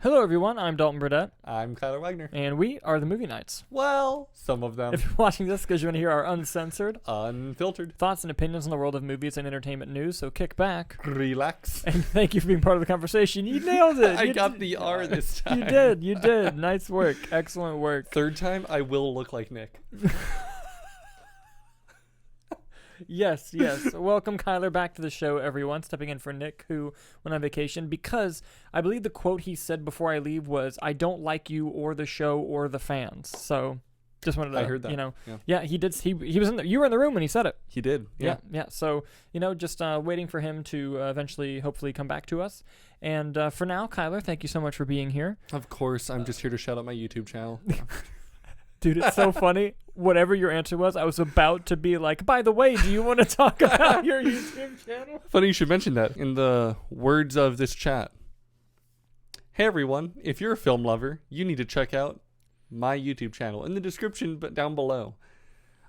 Hello, everyone. I'm Dalton Burdett. I'm Kyler Wagner. And we are the Movie Nights. Well, some of them. If you're watching this because you want to hear our uncensored, unfiltered thoughts and opinions on the world of movies and entertainment news, so kick back. Relax. And thank you for being part of the conversation. You nailed it. I got the R this time. You did. Nice work. Excellent work. Third time, I will look like Nick. Yes. Welcome, Kyler, back to the show, everyone. Stepping in for Nick, who went on vacation, because I believe the quote he said before I leave was, "I don't like you or the show or the fans." So just wanted to, I heard that. Yeah, he did. He was in you were in the room when he said it. He did. Yeah. So, just waiting for him to eventually, hopefully, come back to us. And for now, Kyler, thank you so much for being here. Of course, I'm just here to shout out my YouTube channel. Dude, it's so funny. Whatever your answer was, I was about to be like, by the way, do you want to talk about your YouTube channel? Funny you should mention that. In the words of this chat. Hey everyone, if you're a film lover, you need to check out my YouTube channel. In the description, but down below.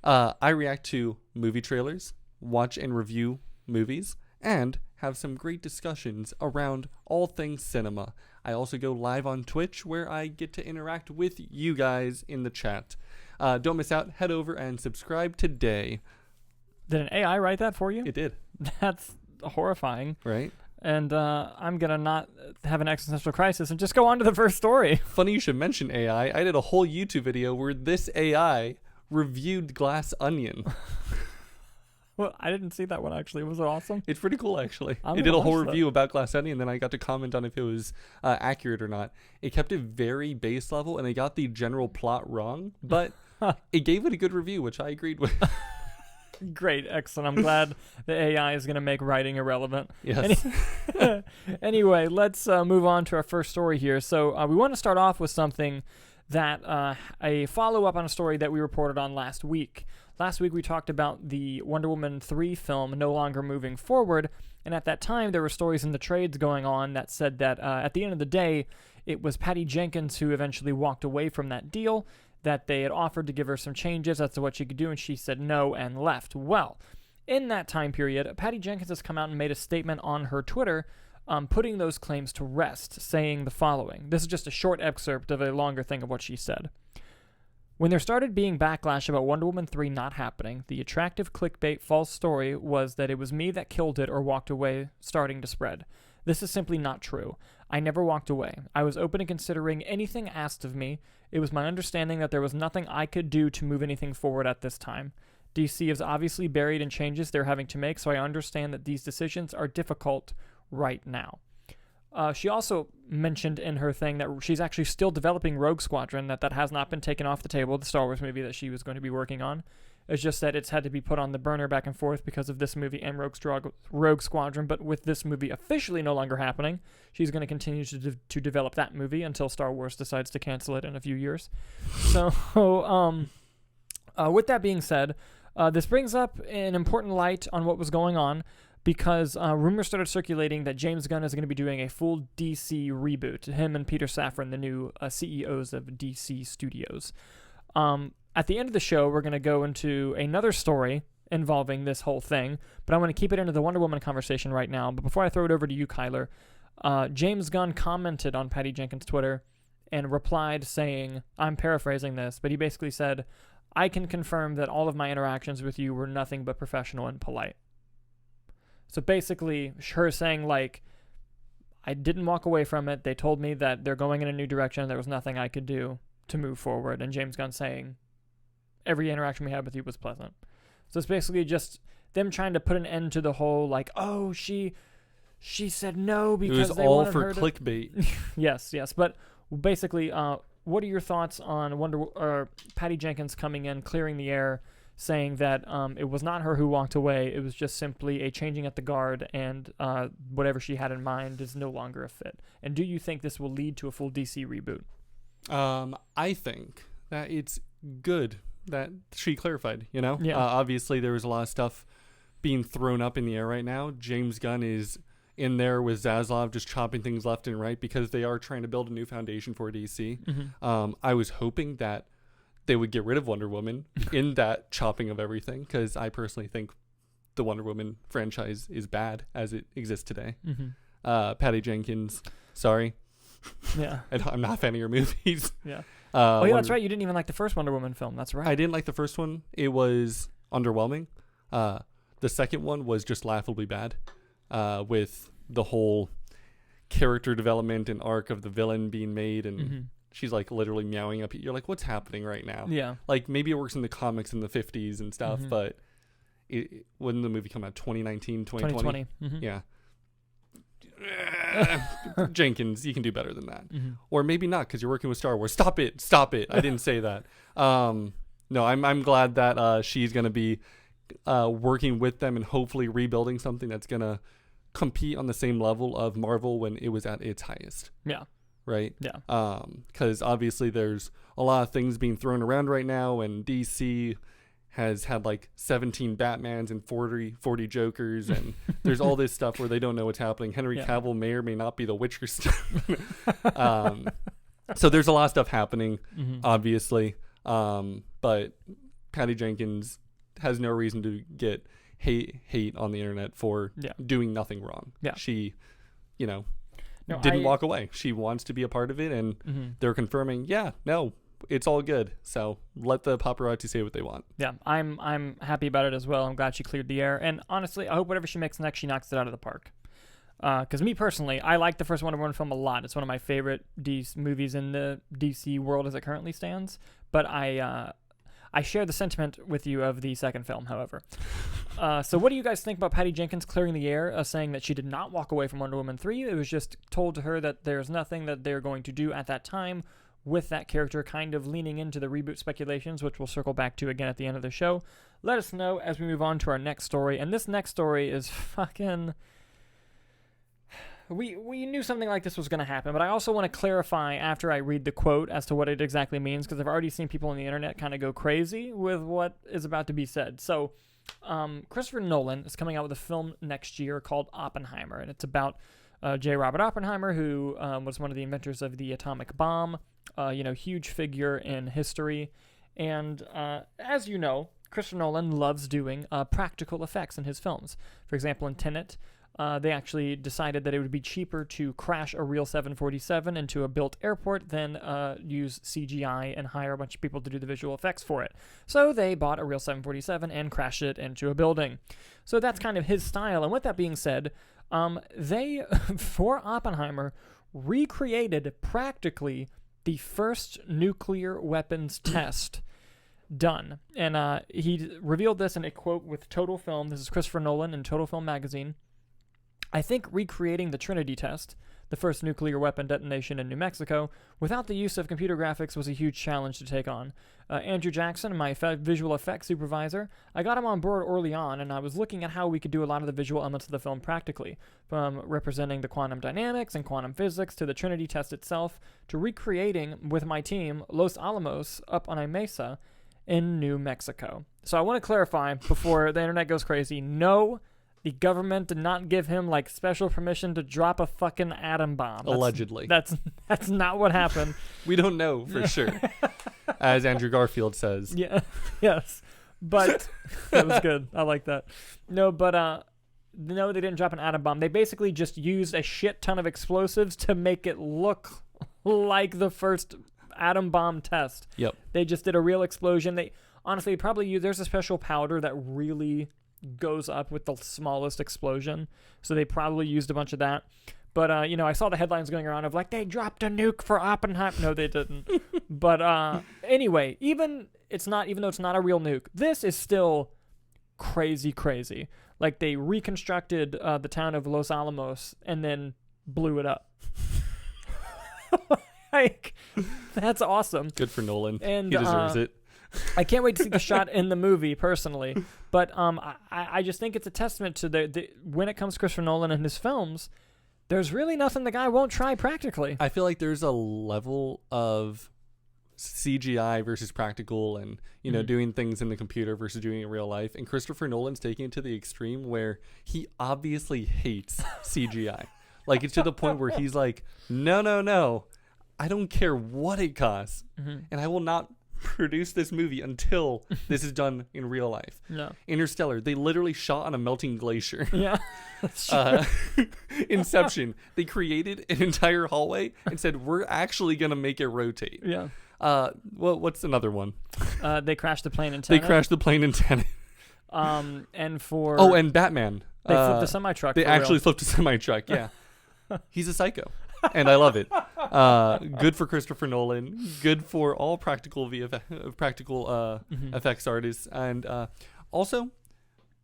I react to movie trailers, watch and review movies, and have some great discussions around all things cinema. I also go live on Twitch where I get to interact with you guys in the chat. Don't miss out. Head over and subscribe today. Did an AI write that for you? It did. That's horrifying. Right? And I'm going to not have an existential crisis and just go on to the first story. Funny you should mention AI. I did a whole YouTube video where this AI reviewed Glass Onion. Well, I didn't see that one, actually. Was it awesome? It's pretty cool, actually. It did a whole review about Glass Onion, and then I got to comment on if it was accurate or not. It kept it very base level, and it got the general plot wrong, but it gave it a good review, which I agreed with. Great. Excellent. I'm glad the AI is going to make writing irrelevant. Yes. Anyway, let's move on to our first story here. So we want to start off with something that a follow-up on a story that we reported on last week. Last week we talked about the Wonder Woman 3 film no longer moving forward, and at that time there were stories in the trades going on that said that at the end of the day it was Patty Jenkins who eventually walked away from that deal, that they had offered to give her some changes as to what she could do, and she said no and left. Well, in that time period, Patty Jenkins has come out and made a statement on her Twitter putting those claims to rest, saying the following. This is just a short excerpt of a longer thing of what she said. When there started being backlash about Wonder Woman 3 not happening, the attractive clickbait false story was that it was me that killed it or walked away starting to spread. This is simply not true. I never walked away. I was open to considering anything asked of me. It was my understanding that there was nothing I could do to move anything forward at this time. DC is obviously buried in changes they're having to make, so I understand that these decisions are difficult right now. She also mentioned in her thing that she's actually still developing Rogue Squadron, that has not been taken off the table, the Star Wars movie that she was going to be working on. It's just that it's had to be put on the burner back and forth because of this movie and Rogue Squadron, but with this movie officially no longer happening, she's going to continue to develop that movie until Star Wars decides to cancel it in a few years. So, with that being said, this brings up an important light on what was going on, because rumors started circulating that James Gunn is going to be doing a full DC reboot. Him and Peter Safran, the new CEOs of DC Studios. At the end of the show, we're going to go into another story involving this whole thing, but I want to keep it into the Wonder Woman conversation right now. But before I throw it over to you, Kyler, James Gunn commented on Patty Jenkins' Twitter and replied saying, I'm paraphrasing this, but he basically said, I can confirm that all of my interactions with you were nothing but professional and polite. So basically, her saying, like, I didn't walk away from it. They told me that they're going in a new direction. There was nothing I could do to move forward. And James Gunn saying, every interaction we had with you was pleasant. So it's basically just them trying to put an end to the whole, like, oh, she said no because they wanted her to... It was all for clickbait. Yes. But basically, what are your thoughts on Patty Jenkins coming in, clearing the air, saying that it was not her who walked away, it was just simply a changing at the guard, and whatever she had in mind is no longer a fit? And do you think this will lead to a full DC reboot? I think that it's good that she clarified, Yeah. Obviously, there was a lot of stuff being thrown up in the air right now. James Gunn is in there with Zaslav just chopping things left and right because they are trying to build a new foundation for DC. Mm-hmm. I was hoping that they would get rid of Wonder Woman in that chopping of everything, because I personally think the Wonder Woman franchise is bad as it exists today. Mm-hmm. Patty Jenkins, sorry. Yeah. I'm not a fan of your movies. Yeah. Oh, yeah, that's right. You didn't even like the first Wonder Woman film. That's right. I didn't like the first one. It was underwhelming. The second one was just laughably bad, with the whole character development and arc of the villain being made, and she's like literally meowing up. You're like, what's happening right now? Yeah. Like maybe it works in the comics in the 50s and stuff, but when the movie come out, 2019, 2020? Yeah. Jenkins, you can do better than that. Or maybe not, because you're working with Star Wars. Stop it. I didn't say that. No, I'm glad that she's going to be working with them and hopefully rebuilding something that's going to compete on the same level of Marvel when it was at its highest. Yeah. Right? Yeah. Because obviously there's a lot of things being thrown around right now, and DC has had like 17 Batmans and 40 Jokers, and there's all this stuff where they don't know what's happening. Henry Cavill may or may not be the Witcher so there's a lot of stuff happening, obviously. But Patty Jenkins has no reason to get hate on the internet for doing nothing wrong. Yeah. She, didn't walk away. She wants to be a part of it, and they're confirming, it's all good. So let the paparazzi say what they want. Yeah, I'm happy about it as well. I'm glad she cleared the air. And honestly, I hope whatever she makes next, she knocks it out of the park. Because me personally, I like the first Wonder Woman film a lot. It's one of my favorite movies in the DC world as it currently stands. But I share the sentiment with you of the second film, however. So what do you guys think about Patty Jenkins clearing the air, saying that she did not walk away from Wonder Woman 3? It was just told to her that there's nothing that they're going to do at that time with that character, kind of leaning into the reboot speculations, which we'll circle back to again at the end of the show. Let us know as we move on to our next story. And this next story is fucking... We knew something like this was going to happen, but I also want to clarify after I read the quote as to what it exactly means, because I've already seen people on the internet kind of go crazy with what is about to be said. So, Christopher Nolan is coming out with a film next year called Oppenheimer, and it's about J. Robert Oppenheimer, who was one of the inventors of the atomic bomb, huge figure in history. And as you know, Christopher Nolan loves doing practical effects in his films. For example, in Tenet, they actually decided that it would be cheaper to crash a real 747 into a built airport than use CGI and hire a bunch of people to do the visual effects for it. So they bought a real 747 and crashed it into a building. So that's kind of his style. And with that being said, they, for Oppenheimer, recreated practically the first nuclear weapons test done. And he revealed this in a quote with Total Film. This is Christopher Nolan in Total Film magazine. I think recreating the Trinity test, the first nuclear weapon detonation in New Mexico, without the use of computer graphics was a huge challenge to take on. Andrew Jackson, my visual effects supervisor, I got him on board early on, and I was looking at how we could do a lot of the visual elements of the film practically, from representing the quantum dynamics and quantum physics to the Trinity test itself, to recreating, with my team, Los Alamos up on a mesa in New Mexico. So I want to clarify before the internet goes crazy, no, the government did not give him like special permission to drop a fucking atom bomb. Allegedly. That's not what happened. We don't know for sure. As Andrew Garfield says. Yeah. Yes. But that was good. I like that. No, but no, they didn't drop an atom bomb. They basically just used a shit ton of explosives to make it look like the first atom bomb test. Yep. They just did a real explosion. They honestly probably there's a special powder that really goes up with the smallest explosion, so they probably used a bunch of that. But I saw the headlines going around of like they dropped a nuke for Oppenheimer. No, they didn't. But anyway, even though it's not a real nuke, this is still crazy. Like they reconstructed the town of Los Alamos and then blew it up. Like that's awesome. Good for Nolan. And he deserves it. I can't wait to see the shot in the movie, personally. But I just think it's a testament to when it comes to Christopher Nolan and his films, there's really nothing the guy won't try practically. I feel like there's a level of CGI versus practical and, doing things in the computer versus doing it in real life. And Christopher Nolan's taking it to the extreme where he obviously hates CGI. Like, it's to the point where he's like, no. I don't care what it costs. And I will not produce this movie until this is done in real life. Yeah. Interstellar, they literally shot on a melting glacier. Yeah. Inception, they created an entire hallway and said, we're actually going to make it rotate. Yeah. What's another one? They crashed the plane in Tenet. They crashed the plane in Tenet. And for... Oh, and Batman. They flipped a semi-truck. They actually flipped a semi-truck, yeah. He's a psycho. And I love it. Good for Christopher Nolan. Good for all practical effects artists. And also,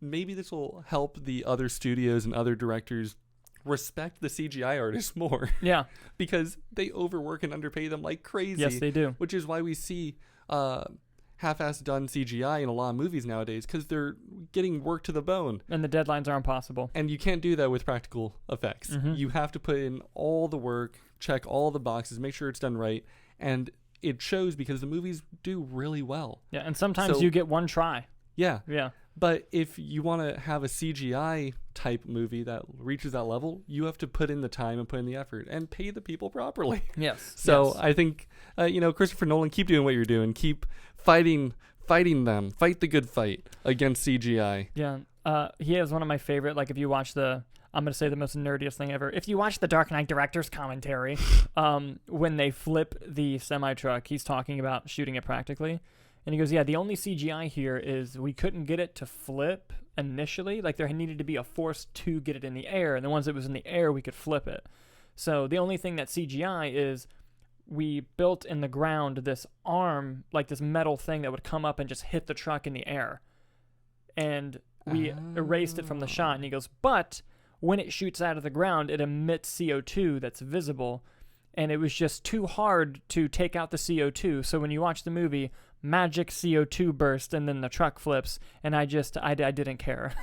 maybe this will help the other studios and other directors respect the CGI artists more. Yeah. Because they overwork and underpay them like crazy. Yes, they do. Which is why we see half-assed done CGI in a lot of movies nowadays, because they're getting worked to the bone. And the deadlines are impossible. And you can't do that with practical effects. Mm-hmm. You have to put in all the work, check all the boxes, make sure it's done right. And it shows because the movies do really well. Yeah, and sometimes you get one try. Yeah. Yeah. But if you want to have a CGI type movie that reaches that level, you have to put in the time and put in the effort and pay the people properly. Yes. So I think, Christopher Nolan, keep doing what you're doing. Keep fighting them. Fight the good fight against CGI. Yeah. He has one of my favorite, like if you watch I'm going to say the most nerdiest thing ever. If you watch the Dark Knight director's commentary, when they flip the semi-truck, he's talking about shooting it practically. And he goes, yeah, the only CGI here is we couldn't get it to flip initially. Like there needed to be a force to get it in the air. And the ones that was in the air, we could flip it. So the only thing that CGI is we built in the ground this arm, like this metal thing that would come up and just hit the truck in the air. And we erased it from the shot. And he goes, but when it shoots out of the ground, it emits CO2 that's visible. And it was just too hard to take out the CO2. So when you watch the movie, magic CO2 burst and then the truck flips. And I didn't care.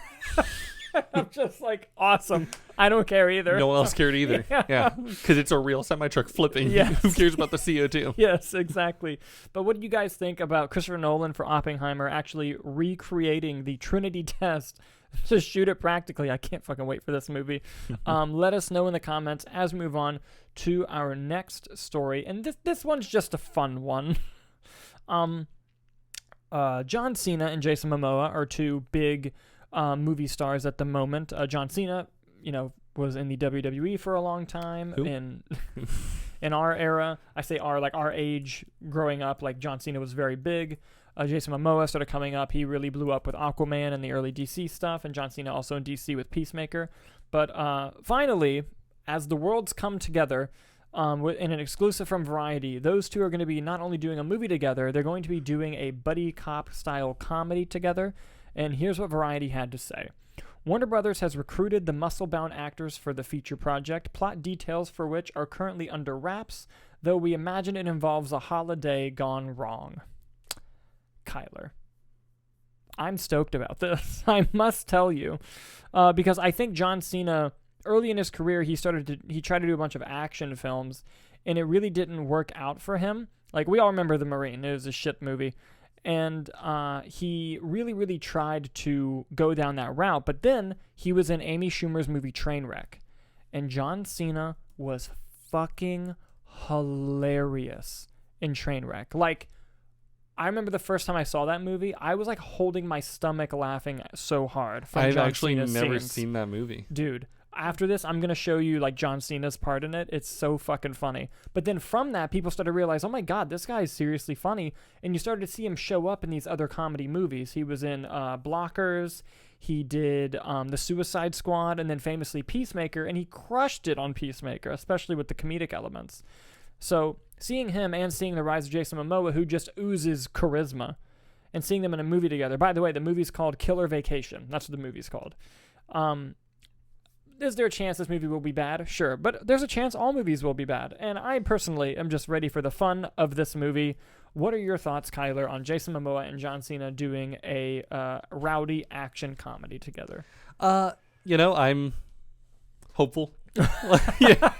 I'm just like, awesome. I don't care either. No one else cared either. Yeah. Because it's a real semi-truck flipping. Yes. Who cares about the CO2? Yes, exactly. But what do you guys think about Christopher Nolan for Oppenheimer actually recreating the Trinity test to shoot it practically? I can't fucking wait for this movie. Let us know in the comments as we move on to our next story. And this one's just a fun one. John Cena and Jason Momoa are two big movie stars at the moment. John Cena, was in the WWE for a long time. Who? In our era, I say our age growing up, like John Cena was very big. Jason Momoa started coming up. He really blew up with Aquaman and the early DC stuff, and John Cena also in DC with Peacemaker. But finally, as the worlds come together, in an exclusive from Variety, those two are going to be not only doing a movie together, they're going to be doing a buddy cop style comedy together. And here's what Variety had to say. Warner Brothers has recruited the muscle-bound actors for the feature project, plot details for which are currently under wraps, though we imagine it involves a holiday gone wrong. Kyler, I'm stoked about this. I must tell you, because I think John Cena, early in his career, he tried to do a bunch of action films, and it really didn't work out for him. Like, we all remember The Marine. It was a shit movie. And he really, really tried to go down that route. But then he was in Amy Schumer's movie Trainwreck. And John Cena was fucking hilarious in Trainwreck. Like, I remember the first time I saw that movie, I was like holding my stomach laughing so hard. I've actually never seen that movie. Dude, after this, I'm going to show you like John Cena's part in it. It's so fucking funny. But then from that, people started to realize, oh my God, this guy is seriously funny. And you started to see him show up in these other comedy movies. He was in Blockers. He did The Suicide Squad and then famously Peacemaker. And he crushed it on Peacemaker, especially with the comedic elements. So seeing him and seeing the rise of Jason Momoa, who just oozes charisma, and seeing them in a movie together. By the way, the movie's called Killer Vacation. That's what the movie's called. Is there a chance this movie will be bad? Sure. But there's a chance all movies will be bad. And I personally am just ready for the fun of this movie. What are your thoughts, Kyler, on Jason Momoa and John Cena doing a rowdy action comedy together? I'm hopeful. Yeah.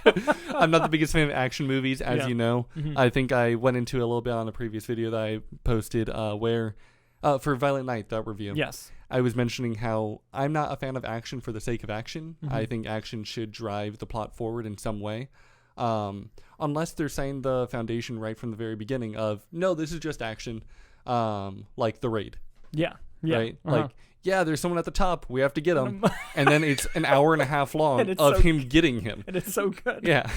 I'm not the biggest fan of action movies, as you know. Mm-hmm. I think I went into a little bit on a previous video that I posted where for Violent Night, that review. Yes. I was mentioning how I'm not a fan of action for the sake of action. Mm-hmm. I think action should drive the plot forward in some way. Unless they're saying the foundation right from the very beginning of, no, this is just action, like The Raid. Yeah. Right? Like, yeah, there's someone at the top. We have to get him. And then it's an hour and a half long of him getting him. And it's so good. Yeah.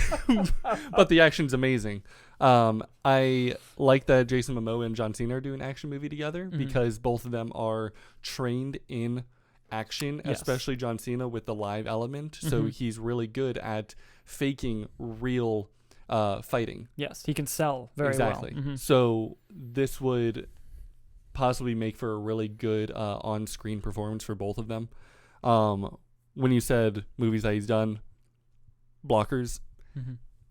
But the action's amazing. I like that Jason Momoa and John Cena are doing an action movie together because both of them are trained in action, especially John Cena with the live element. So he's really good at faking real fighting. Yes, he can sell very well. Exactly. So this would possibly make for a really good on-screen performance for both of them. When you said movies that he's done, Blockers,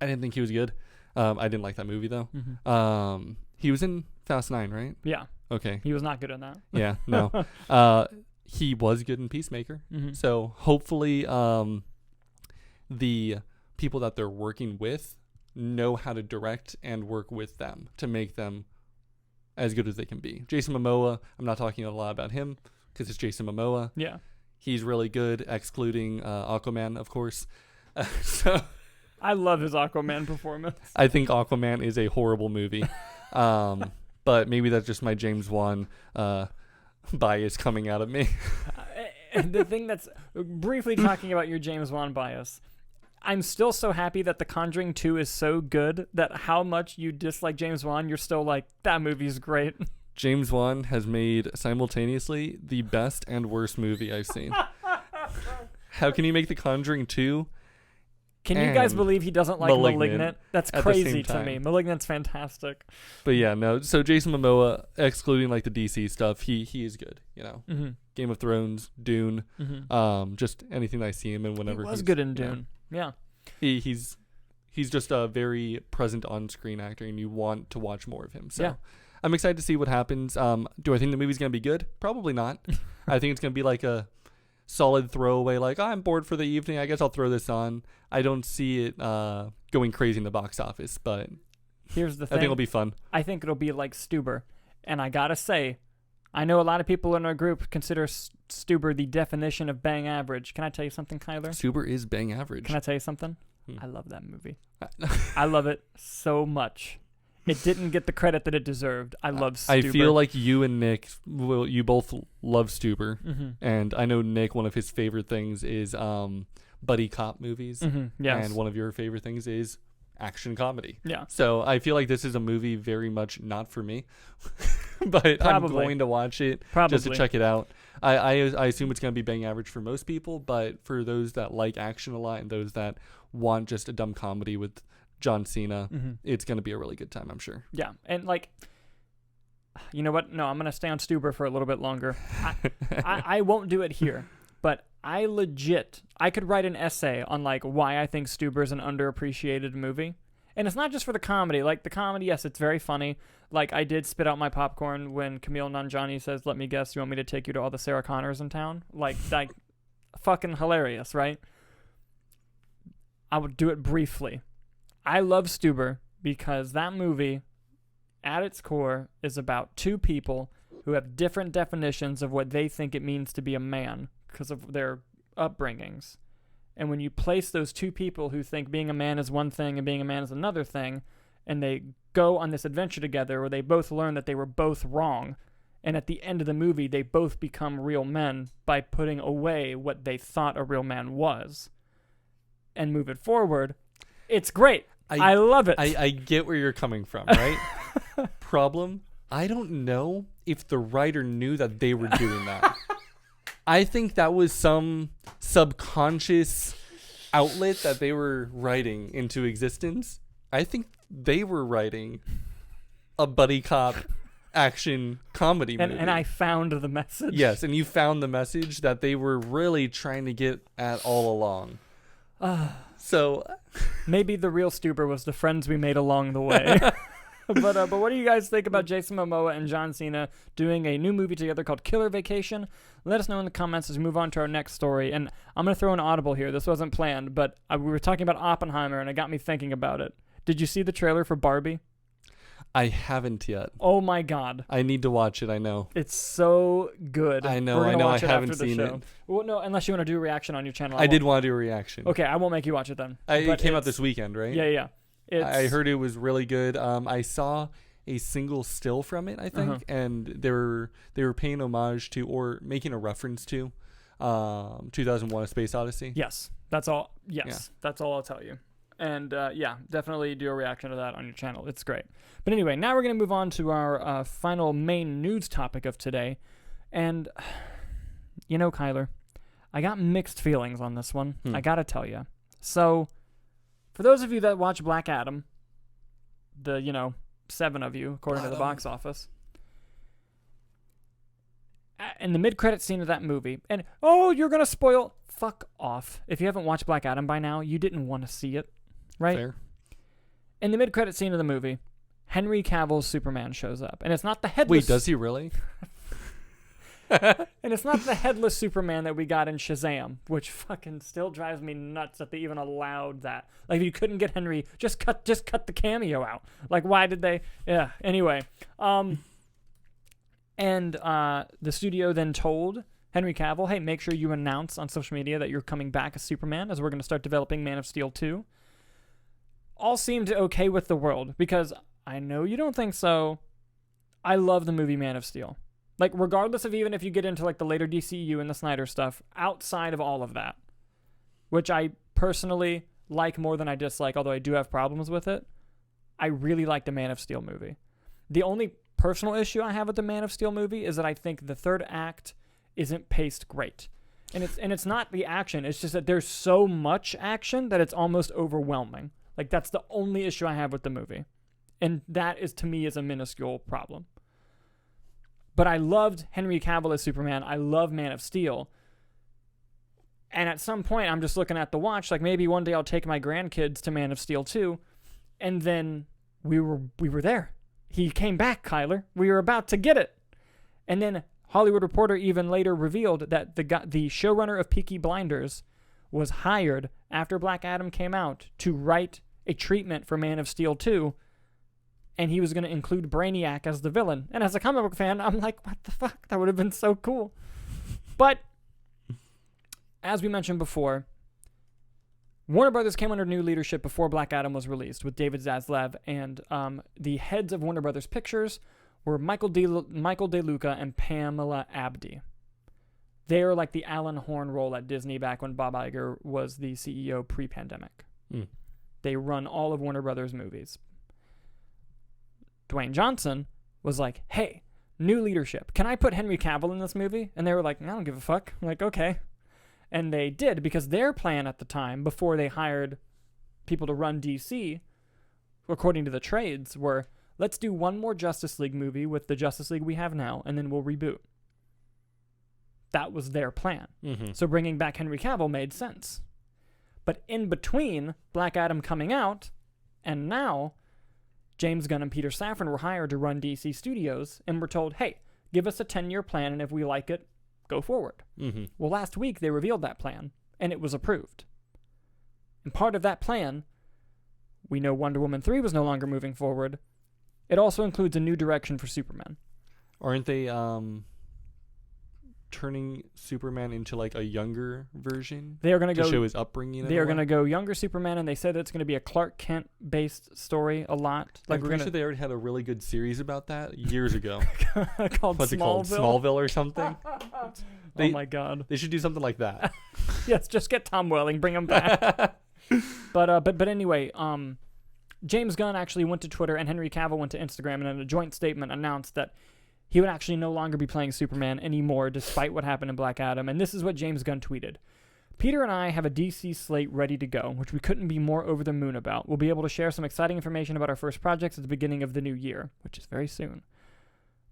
I didn't think he was good. I didn't like that movie though. He was in Fast 9, right? Yeah. Okay. He was not good in that. Yeah, no. He was good in Peacemaker. So hopefully the people that they're working with know how to direct and work with them to make them as good as they can be. Jason Momoa, I'm not talking a lot about him because it's Jason Momoa. Yeah. He's really good, excluding Aquaman, of course. So I love his Aquaman performance. I think Aquaman is a horrible movie. But maybe that's just my James Wan bias coming out of me. And the thing that's briefly talking about your James Wan bias, I'm still so happy that The Conjuring 2 is so good that how much you dislike James Wan, you're still like, that movie's great. James Wan has made simultaneously the best and worst movie I've seen. How can you make The Conjuring 2? Can you guys believe he doesn't like Malignant? That's crazy to me. Malignant's fantastic. But yeah, no. So Jason Momoa, excluding like the DC stuff, he is good. You know, Game of Thrones, Dune, just anything that I see him in. Whenever he was good in Dune. Yeah. He's just a very present on-screen actor, and you want to watch more of him. So I'm excited to see what happens. Do I think the movie's gonna be good? Probably not. I think it's gonna be like a solid throwaway, like, oh, I'm bored for the evening, I guess I'll throw this on. I don't see it going crazy in the box office, but here's the thing. I think it'll be fun. I think it'll be like Stuber. And I gotta say, I know a lot of people in our group consider Stuber the definition of bang average. Can I tell you something, Kyler? Stuber is bang average. Can I tell you something? I love that movie. I love it so much. It didn't get the credit that it deserved. I love Stuber. I feel like you and Nick, you both love Stuber. And I know Nick, one of his favorite things is buddy cop movies. Yes. And one of your favorite things is action comedy. Yeah. So I feel like this is a movie very much not for me. But I'm going to watch it just to check it out. I assume it's going to be bang average for most people, but for those that like action a lot and those that want just a dumb comedy with John Cena, it's going to be a really good time, I'm sure. Yeah. And like, you know what? No, I'm going to stay on Stuber for a little bit longer. I won't do it here, but I could write an essay on like why I think Stuber is an underappreciated movie. And it's not just for the comedy. Like the comedy, yes, it's very funny. Like I did spit out my popcorn when Camille Nanjiani says, "Let me guess, you want me to take you to all the Sarah Connors in town?" Like fucking hilarious, right? I would do it briefly. I love Stuber because that movie, at its core, is about two people who have different definitions of what they think it means to be a man because of their upbringings. And when you place those two people who think being a man is one thing and being a man is another thing, and they go on this adventure together where they both learn that they were both wrong, and at the end of the movie, they both become real men by putting away what they thought a real man was and move it forward, it's great. I love it. I get where you're coming from, right? Problem, I don't know if the writer knew that they were doing that. I think that was some subconscious outlet that they were writing into existence. I think they were writing a buddy cop action comedy movie. And I found the message. Yes, and you found the message that they were really trying to get at all along. So maybe the real Stuber was the friends we made along the way. But what do you guys think about Jason Momoa and John Cena doing a new movie together called Killer Vacation? Let us know in the comments as we move on to our next story. And I'm going to throw an audible here. This wasn't planned, but we were talking about Oppenheimer, and it got me thinking about it. Did you see the trailer for Barbie? I haven't yet. Oh my God. I need to watch it, I know. It's so good. I know, We're gonna watch I it haven't after the seen show. it. Well, no, unless you want to do a reaction on your channel. I did want to do a reaction. Okay, I won't make you watch it then. It came out this weekend, right? Yeah. I heard it was really good. I saw a single still from it, I think, and they were paying homage to or making a reference to 2001: A Space Odyssey. Yes, that's all. Yes, that's all I'll tell you. And yeah, definitely do a reaction to that on your channel. It's great. But anyway, now we're going to move on to our final main news topic of today. And, you know, Kyler, I got mixed feelings on this one. I got to tell you. So, for those of you that watch Black Adam, the, 7 of you, according to the box office, in the mid-credit scene of that movie, and, you're going to spoil... Fuck off. If you haven't watched Black Adam by now, you didn't want to see it. Right? Fair. In the mid-credit scene of the movie, Henry Cavill's Superman shows up. And it's not the headless... Wait, does he really? And it's not the headless Superman that we got in Shazam, which fucking still drives me nuts that they even allowed that. Like, if you couldn't get Henry, just cut the cameo out. Like, why did they... Yeah, anyway. And the studio then told Henry Cavill, hey, make sure you announce on social media that you're coming back as Superman, as we're going to start developing Man of Steel 2. All seemed okay with the world, because I know you don't think so. I love the movie Man of Steel. Like, regardless of even if you get into, like, the later DCU and the Snyder stuff, outside of all of that, which I personally like more than I dislike, although I do have problems with it, I really like the Man of Steel movie. The only personal issue I have with the Man of Steel movie is that I think the third act isn't paced great. And it's not the action, it's just that there's so much action that it's almost overwhelming. Like, that's the only issue I have with the movie. And that is, to me, is a minuscule problem. But I loved Henry Cavill as Superman. I love Man of Steel. And at some point, I'm just looking at the watch, like, maybe one day I'll take my grandkids to Man of Steel 2. And then we were there. He came back, Kyler. We were about to get it. And then Hollywood Reporter even later revealed that the showrunner of Peaky Blinders was hired after Black Adam came out to write a treatment for Man of Steel 2, and he was going to include Brainiac as the villain. And as a comic book fan, I'm like, what the fuck? That would have been so cool. But, as we mentioned before, Warner Brothers came under new leadership before Black Adam was released with David Zaslav, and the heads of Warner Brothers Pictures were Michael DeLuca and Pamela Abdy. They are like the Alan Horn role at Disney back when Bob Iger was the CEO pre-pandemic. They run all of Warner Brothers movies. Dwayne Johnson was like, hey, new leadership. Can I put Henry Cavill in this movie? And they were like, I don't give a fuck. I'm like, okay. And they did, because their plan at the time, before they hired people to run DC, according to the trades, were, let's do one more Justice League movie with the Justice League we have now, and then we'll reboot. That was their plan. So bringing back Henry Cavill made sense. But in between Black Adam coming out, and now, James Gunn and Peter Safran were hired to run DC Studios, and were told, hey, give us a 10-year plan, and if we like it, go forward. Well, last week they revealed that plan, and it was approved. And part of that plan, we know Wonder Woman 3 was no longer moving forward. It also includes a new direction for Superman. Aren't they turning Superman into like a younger version? They are going to show his upbringing. They are going to go younger Superman, and they said that it's going to be a Clark Kent based story a lot. Like, I'm pretty sure they already had a really good series about that years ago. called What's it called? Smallville or something? Oh my god! They should do something like that. Yes, just get Tom Welling, bring him back. But anyway, James Gunn actually went to Twitter, and Henry Cavill went to Instagram, and in a joint statement announced that he would actually no longer be playing Superman anymore, despite what happened in Black Adam. And this is what James Gunn tweeted. Peter and I have a DC slate ready to go, which we couldn't be more over the moon about. We'll be able to share some exciting information about our first projects at the beginning of the new year, which is very soon.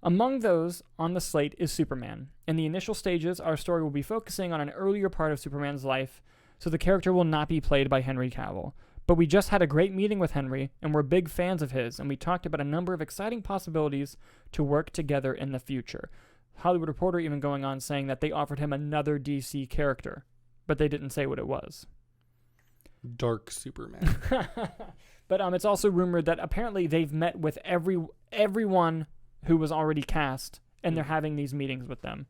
Among those on the slate is Superman. In the initial stages, our story will be focusing on an earlier part of Superman's life, so the character will not be played by Henry Cavill. But we just had a great meeting with Henry, and we're big fans of his, and we talked about a number of exciting possibilities to work together in the future. Hollywood Reporter even going on saying that they offered him another DC character, but they didn't say what it was. Dark Superman. But it's also rumored that apparently they've met with everyone who was already cast, and they're having these meetings with them.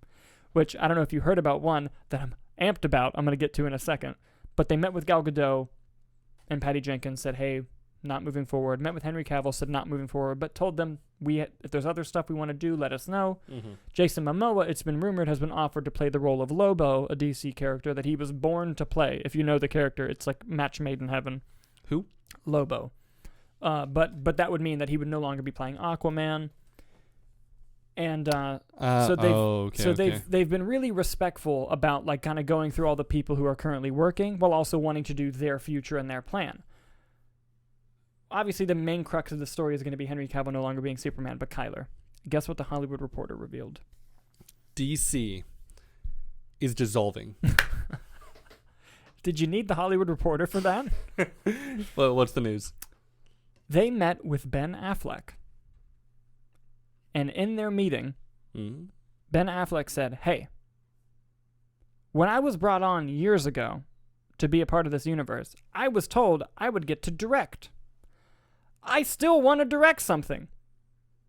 Which, I don't know if you heard about one that I'm amped about, I'm going to get to in a second. But they met with Gal Gadot, and Patty Jenkins said, hey, not moving forward. Met with Henry Cavill, said not moving forward, but told them, if there's other stuff we want to do, let us know. Jason Momoa, it's been rumored, has been offered to play the role of Lobo, a DC character that he was born to play. If you know the character, it's like match made in heaven. Who? Lobo. But that would mean that he would no longer be playing Aquaman. And they've been really respectful about like kind of going through all the people who are currently working while also wanting to do their future and their plan. Obviously, the main crux of the story is going to be Henry Cavill no longer being Superman, but Kyler, guess what the Hollywood Reporter revealed? DC is dissolving. Did you need the Hollywood Reporter for that? Well, what's the news? They met with Ben Affleck. And in their meeting, Ben Affleck said, hey, when I was brought on years ago to be a part of this universe, I was told I would get to direct. I still want to direct something.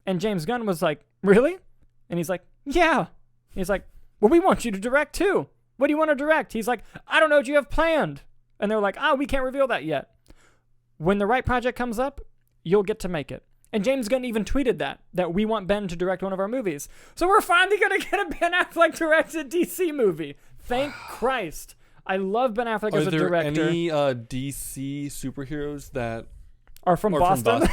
And James Gunn was like, really? And he's like, yeah. He's like, well, we want you to direct too. What do you want to direct? He's like, I don't know what you have planned. And they're like, we can't reveal that yet. When the right project comes up, you'll get to make it. And James Gunn even tweeted that we want Ben to direct one of our movies. So we're finally going to get a Ben Affleck directed DC movie. Thank Christ. I love Ben Affleck as a director. Are there any DC superheroes that are from Boston? I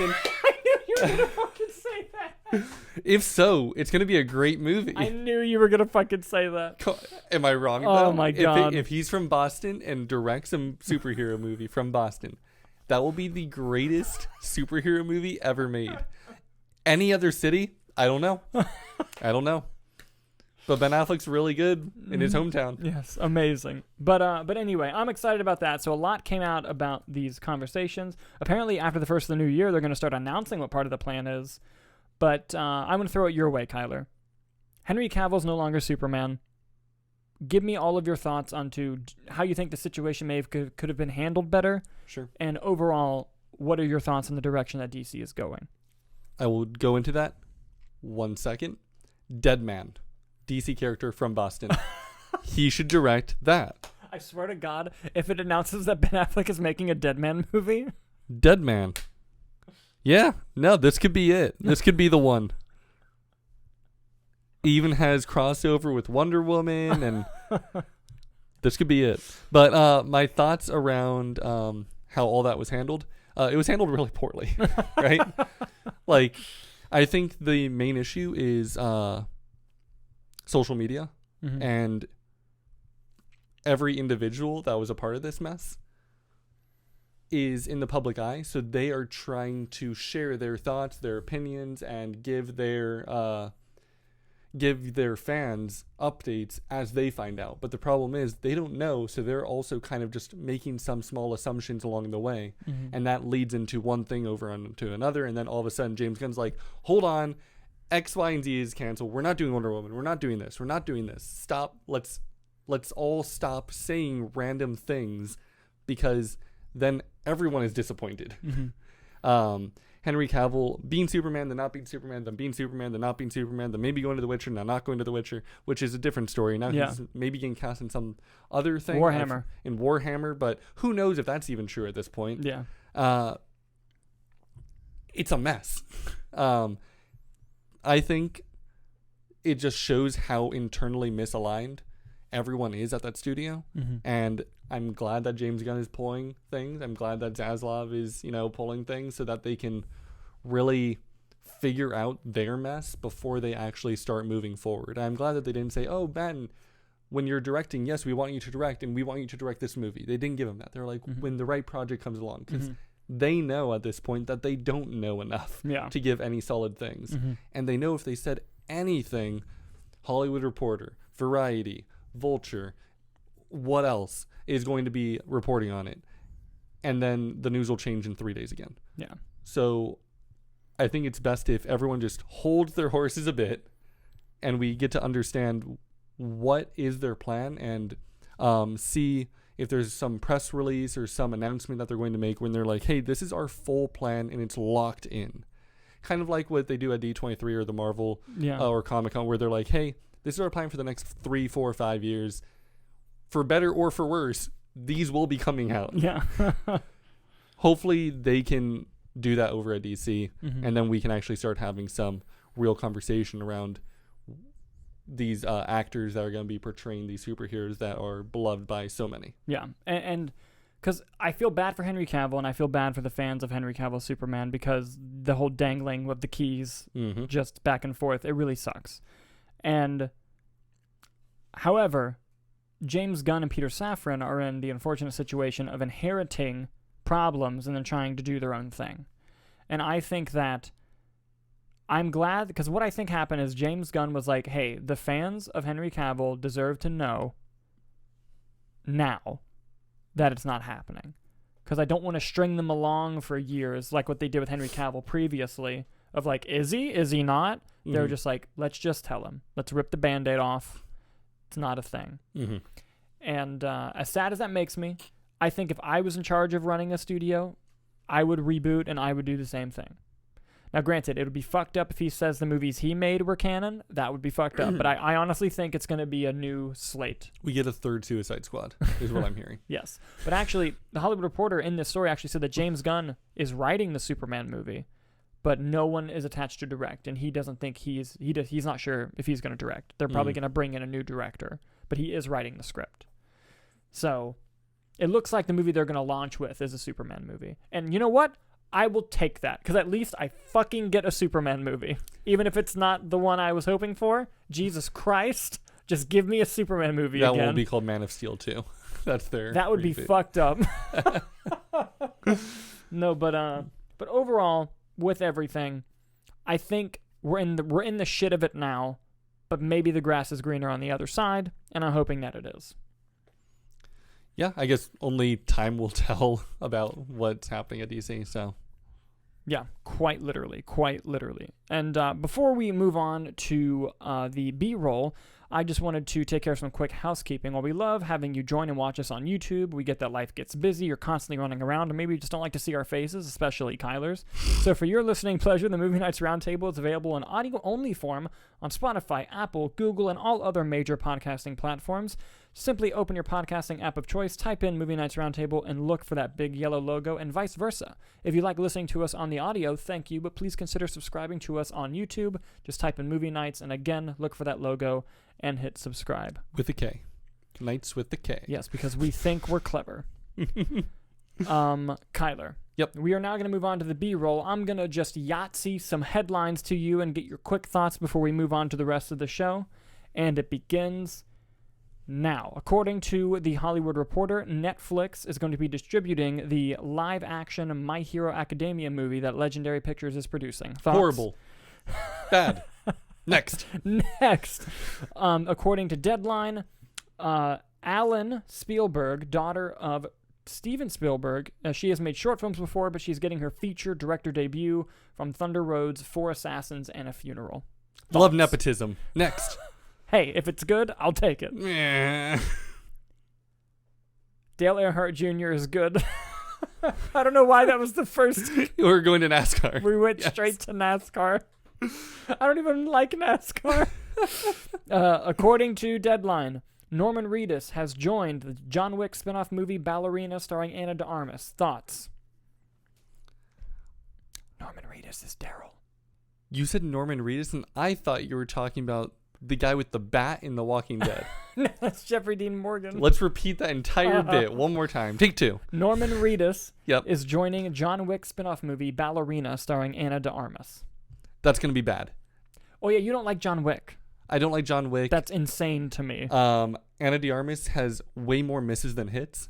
knew you were going to fucking say that. If so, it's going to be a great movie. I knew you were going to fucking say that. Am I wrong? Oh, my God. If he's from Boston and directs a superhero movie from Boston, that will be the greatest superhero movie ever made. Any other city? I don't know. But Ben Affleck's really good in his hometown. Yes, amazing. But anyway, I'm excited about that. So a lot came out about these conversations. Apparently, after the first of the new year, they're going to start announcing what part of the plan is. But I'm going to throw it your way, Kyler. Henry Cavill's no longer Superman. Give me all of your thoughts onto how you think the situation could have been handled better. Sure. And overall, what are your thoughts on the direction that DC is going? I will go into that. 1 second. Deadman. DC character from Boston. He should direct that. I swear to God, if it announces that Ben Affleck is making a Deadman movie. Deadman. Yeah. No, this could be it. This could be the one. Even has crossover with Wonder Woman, and this could be it. But my thoughts around how all that was handled, it was handled really poorly, right? Like, I think the main issue is social media, and every individual that was a part of this mess is in the public eye, so they are trying to share their thoughts, their opinions, and give their fans updates as they find out. But the problem is they don't know, so they're also kind of just making some small assumptions along the way, and that leads into one thing over onto another, and then all of a sudden James Gunn's like, hold on, X, Y, and Z is canceled. We're not doing Wonder Woman. We're not doing this. We're not doing this. Stop. Let's all stop saying random things, because then everyone is disappointed. Henry Cavill being Superman, then not being Superman, then being Superman, then not being Superman, then maybe going to The Witcher, now not going to The Witcher, which is a different story. Now he's maybe getting cast in some other thing. In Warhammer, but who knows if that's even true at this point. Yeah. It's a mess. I think it just shows how internally misaligned everyone is at that studio. And I'm glad that James Gunn is pulling things. I'm glad that Zaslav is, pulling things so that they can really figure out their mess before they actually start moving forward. I'm glad that they didn't say, oh, Ben, when you're directing, yes, we want you to direct, and we want you to direct this movie. They didn't give him that. They're like, when the right project comes along, because they know at this point that they don't know enough to give any solid things. And they know if they said anything, Hollywood Reporter, Variety, Vulture, what else is going to be reporting on it, and then the news will change in 3 days again. Yeah. So I think it's best if everyone just holds their horses a bit, and we get to understand what is their plan, and see if there's some press release or some announcement that they're going to make when they're like, hey, this is our full plan and it's locked in. Kind of like what they do at D23 or the Marvel or Comic-Con, where they're like, hey, this is our plan for the next 3, 4, 5 years. For better or for worse, these will be coming out. Yeah. Hopefully they can do that over at DC, and then we can actually start having some real conversation around these actors that are going to be portraying these superheroes that are beloved by so many. Yeah, and because I feel bad for Henry Cavill, and I feel bad for the fans of Henry Cavill's Superman, because the whole dangling of the keys just back and forth, it really sucks. And however, James Gunn and Peter Safran are in the unfortunate situation of inheriting problems and then trying to do their own thing. And I think that I'm glad, because what I think happened is James Gunn was like, hey, the fans of Henry Cavill deserve to know now that it's not happening. Because I don't want to string them along for years like what they did with Henry Cavill previously of like, is he? Is he not? They're just like, let's just tell him. Let's rip the Band-Aid off. It's not a thing. And as sad as that makes me, I think if I was in charge of running a studio, I would reboot and I would do the same thing. Now, granted, it would be fucked up if he says the movies he made were canon. That would be fucked up. But I honestly think it's going to be a new slate. We get a third Suicide Squad, is what I'm hearing. Yes. But actually, the Hollywood Reporter in this story actually said that James Gunn is writing the Superman movie, but no one is attached to direct, and he doesn't think he's not sure if he's going to direct. They're probably going to bring in a new director, but he is writing the script. So it looks like the movie they're going to launch with is a Superman movie. And you know what? I will take that, because at least I fucking get a Superman movie. Even if it's not the one I was hoping for. Jesus Christ. Just give me a Superman movie again. That will be called Man of Steel 2. That's their That would be fucked up. No, but overall, with everything, I think we're in the shit of it now, but maybe the grass is greener on the other side, and I'm hoping that it is. Yeah, I guess only time will tell about what's happening at DC, so. Yeah, quite literally. And before we move on to the B-roll, I just wanted to take care of some quick housekeeping. While we love having you join and watch us on YouTube, we get that life gets busy, you're constantly running around, and maybe you just don't like to see our faces, especially Kyler's. So for your listening pleasure, the Movie Nights Roundtable is available in audio-only form on Spotify, Apple, Google, and all other major podcasting platforms. Simply open your podcasting app of choice, type in Movie Nights Roundtable, and look for that big yellow logo, and vice versa. If you like listening to us on the audio, thank you, but please consider subscribing to us on YouTube. Just type in Movie Nights, and again, look for that logo and hit subscribe. With a K. Nights with the K. Yes, because we think we're clever. Kyler. Yep. We are now going to move on to the B-roll. I'm going to just Yahtzee some headlines to you and get your quick thoughts before we move on to the rest of the show. And it begins now. According to the Hollywood Reporter, Netflix is going to be distributing the live-action My Hero Academia movie that Legendary Pictures is producing. Thoughts? Horrible. Bad. Next. According to Deadline, Allyn Speilberg, daughter of Steven Spielberg, she has made short films before, but she's getting her feature director debut from Thunder Road's Four Assassins and a Funeral. Thoughts? Love nepotism. Next. Hey, if it's good, I'll take it. Dale Earnhardt Jr. is good. I don't know why that was the first. We're going to NASCAR. We went straight to NASCAR. I don't even like NASCAR. According to Deadline, Norman Reedus has joined the John Wick spin-off movie Ballerina starring Ana de Armas. Thoughts? Norman Reedus is Daryl. You said Norman Reedus, and I thought you were talking about the guy with the bat in The Walking Dead. No, that's Jeffrey Dean Morgan. Let's repeat that entire bit one more time. Take two. Norman Reedus is joining John Wick spin-off movie Ballerina starring Ana de Armas. That's going to be bad. Oh, yeah, you don't like John Wick. I don't like John Wick. That's insane to me. Ana de Armas has way more misses than hits.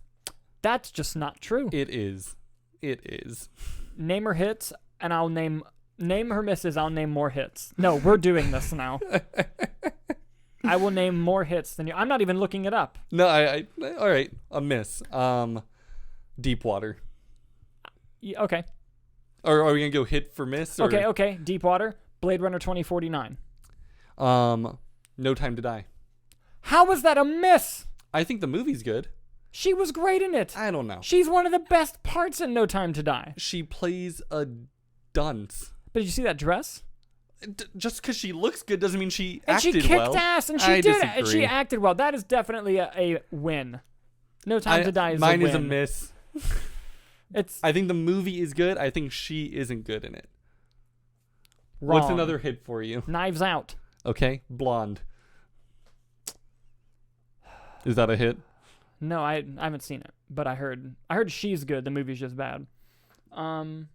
That's just not true. It is. Name her hits, and I'll name her misses. I'll name more hits. No, we're doing this now. I will name more hits than you. I'm not even looking it up. No, all right. A miss. Deepwater. Yeah, okay. Or are we going to go hit for miss? Or? Okay. Deepwater. Blade Runner 2049. No Time to Die. How was that a miss? I think the movie's good. She was great in it. I don't know. She's one of the best parts in No Time to Die. She plays a dunce. But did you see that dress? Just because she looks good doesn't mean she And acted she kicked well. ass, and she I did. disagree. And she acted well. That is definitely a win. No Time to Die is mine a win. is a miss. I think the movie is good. I think she isn't good in it. Wrong. What's another hit for you? Knives Out. Okay, Blonde. Is that a hit? No, I haven't seen it, but I heard she's good. The movie's just bad. Let's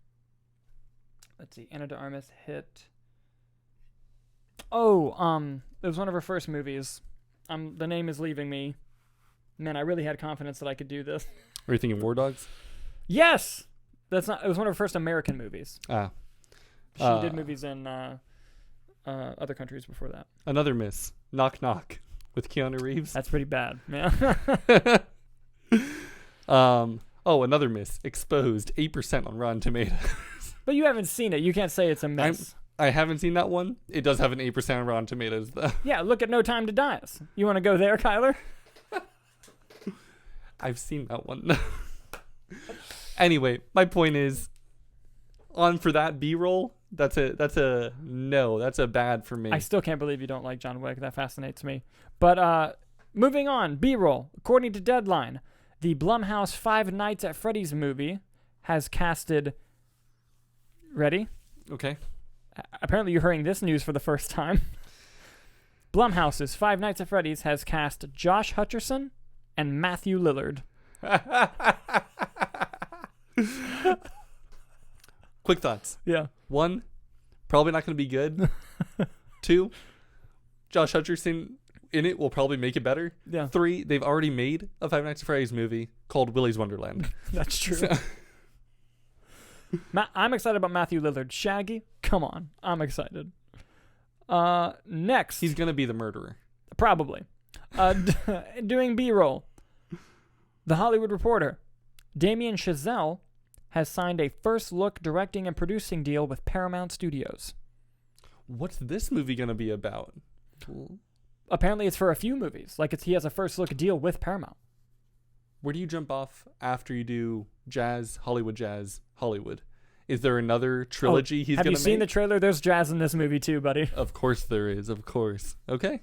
see. Anna de Armas hit. Oh, it was one of her first movies. The name is leaving me. Man, I really had confidence that I could do this. Are you thinking War Dogs? Yes, it was one of her first American movies. She did movies in other countries before that. Another miss. Knock Knock with Keanu Reeves. That's pretty bad, man. Another miss. Exposed. 8% on Rotten Tomatoes. But you haven't seen it. You can't say it's a miss. I haven't seen that one. It does have an 8% on Rotten Tomatoes, though. Yeah, look at No Time to Die. You want to go there, Kyler? I've seen that one. Anyway, my point is, on for that B-roll, that's a no. That's a bad for me. I still can't believe you don't like John Wick. That fascinates me. But moving on, B-roll. According to Deadline, the Blumhouse Five Nights at Freddy's movie has casted... Ready? Okay. Apparently you're hearing this news for the first time. Blumhouse's Five Nights at Freddy's has cast Josh Hutcherson and Matthew Lillard. Quick thoughts. Yeah. 1, probably not going to be good. 2, Josh Hutcherson in it will probably make it better. Yeah. 3, they've already made a Five Nights at Freddy's movie called Willy's Wonderland. That's true. I'm excited about Matthew Lillard. Shaggy, come on. I'm excited. Next. He's going to be the murderer. Probably. Doing B-roll. The Hollywood Reporter. Damien Chazelle has signed a first-look directing and producing deal with Paramount Studios. What's this movie going to be about? Apparently it's for a few movies. He has a first-look deal with Paramount. Where do you jump off after you do Hollywood Jazz, Hollywood? Is there another trilogy he's going to make? Have you seen the trailer? There's jazz in this movie too, buddy. Of course there is, of course. Okay.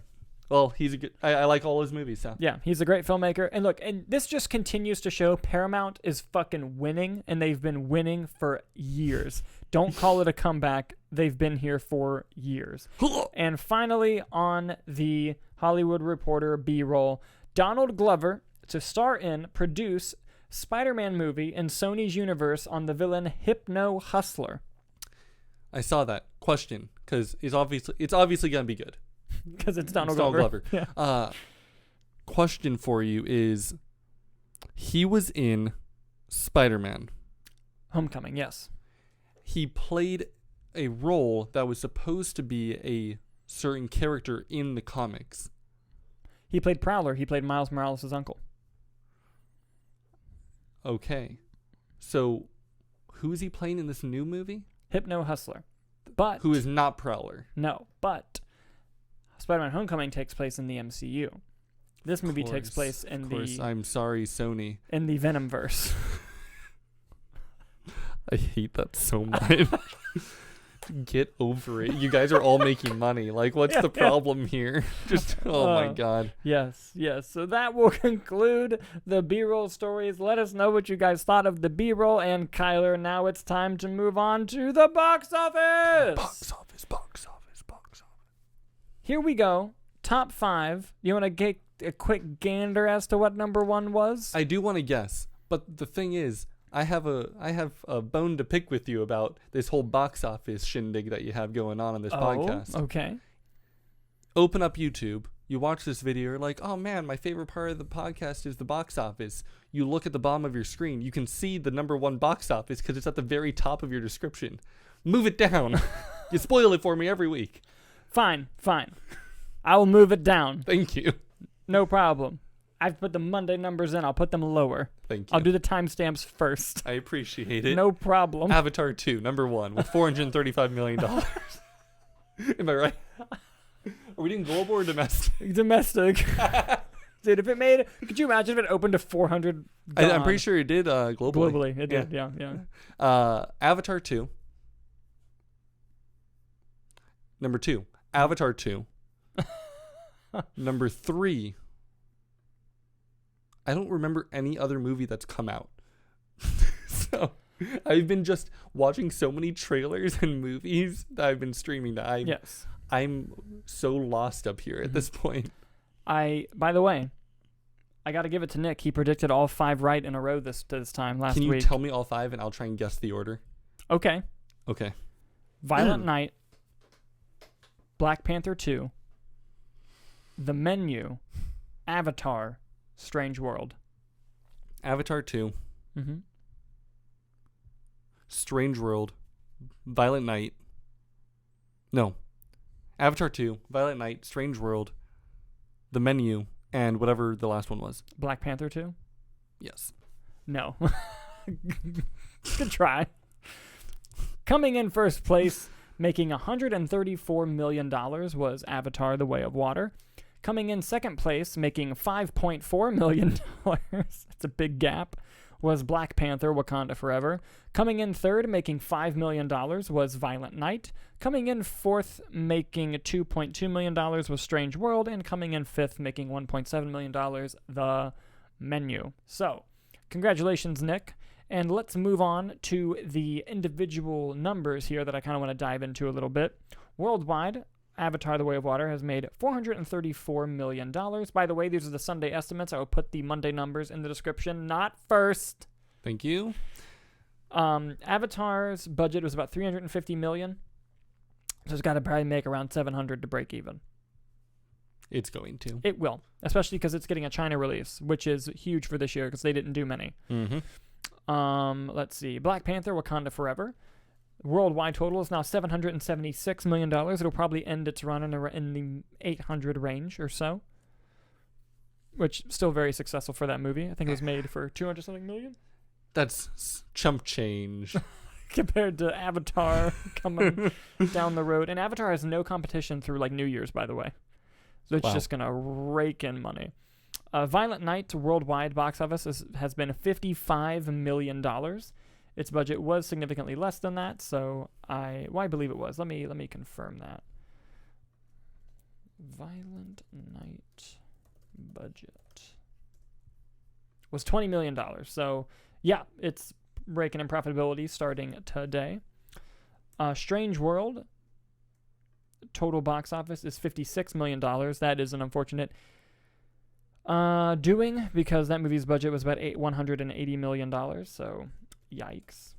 Well, he's a good... I like all his movies, so. Yeah, he's a great filmmaker. And look, and this just continues to show Paramount is fucking winning, and they've been winning for years. Don't call it a comeback. They've been here for years. And finally, on the Hollywood Reporter B-roll, Donald Glover to star in, produce Spider-Man movie in Sony's universe on the villain Hypno Hustler. I saw that. Question, because it's obviously going to be good. Because it's Donald Glover. Yeah. Question for you is, he was in Spider-Man. Homecoming, yes. He played a role that was supposed to be a certain character in the comics. He played Prowler. He played Miles Morales' uncle. Okay. So, who is he playing in this new movie? Hypno Hustler. But who is not Prowler. No, but Spider-Man Homecoming takes place in the MCU. This movie takes place in I'm sorry, Sony. In the Venomverse. I hate that so much. Get over it. You guys are all making money. What's the problem here? Just, my God. Yes. So that will conclude the B-roll stories. Let us know what you guys thought of the B-roll. And Kyler, now it's time to move on to the box office. Box office. Here we go. Top 5. You want to get a quick gander as to what number 1 was? I do want to guess. But the thing is, I have a bone to pick with you about this whole box office shindig that you have going on this podcast. Okay. Open up YouTube. You watch this video. You're like, oh man, my favorite part of the podcast is the box office. You look at the bottom of your screen. You can see the number 1 box office because it's at the very top of your description. Move it down. You spoil it for me every week. Fine. I will move it down. Thank you. No problem. I've put the Monday numbers in. I'll put them lower. Thank you. I'll do the timestamps first. I appreciate it. No problem. Avatar 2, number 1, with $435 million. Am I right? Are we doing global or domestic? Domestic. Dude, if it made, could you imagine if it opened to 400? I'm pretty sure it did globally. Globally, it did. Yeah. Avatar 2. Number 2, Avatar 2. Number 3. I don't remember any other movie that's come out. So I've been just watching so many trailers and movies that I've been streaming that I'm so lost up here at this point. By the way, I got to give it to Nick. He predicted all 5 right in a row this time last week. Can you tell me all 5 and I'll try and guess the order? Okay. Violent Night, Black Panther 2, The Menu, Avatar, Strange World. Avatar 2. Mm-hmm. Strange World, Violent Night. No. Avatar 2, Violent Night, Strange World, The Menu, and whatever the last one was. Black Panther 2? Yes. No. Good try. Coming in first place, making $134 million, was Avatar: The Way of Water. Coming in second place, making $5.4 million, that's a big gap, was Black Panther: Wakanda Forever. Coming in third, making $5 million, was Violent Night. Coming in fourth, making $2.2 million, was Strange World. And coming in fifth, making $1.7 million, The Menu. So, congratulations, Nick. And let's move on to the individual numbers here that I kind of want to dive into a little bit. Worldwide, Avatar: The Way of Water has made $434 million. By the way, these are the Sunday estimates. I will put the Monday numbers in the description, not first. Thank you. Avatar's budget was about $350 million. So it's got to probably make around $700 to break even. It's going to. It will, especially because it's getting a China release, which is huge for this year because they didn't do many. Mm-hmm. Let's see. Black Panther: Wakanda Forever. Worldwide total is now $776 million. It'll probably end its run in the 800 range or so, which still very successful for that movie. I think it was made for 200 something million. That's chump change compared to Avatar coming down the road. And Avatar has no competition through like New Year's, by the way. So it's just going to rake in money. Violent Night worldwide box office has been $55 million. Its budget was significantly less than that, so I believe it was. Let me confirm that. Violent Night budget was $20 million. So yeah, it's raking in profitability starting today. Strange World total box office is $56 million. That is an unfortunate doing because that movie's budget was about $180 million. So yikes.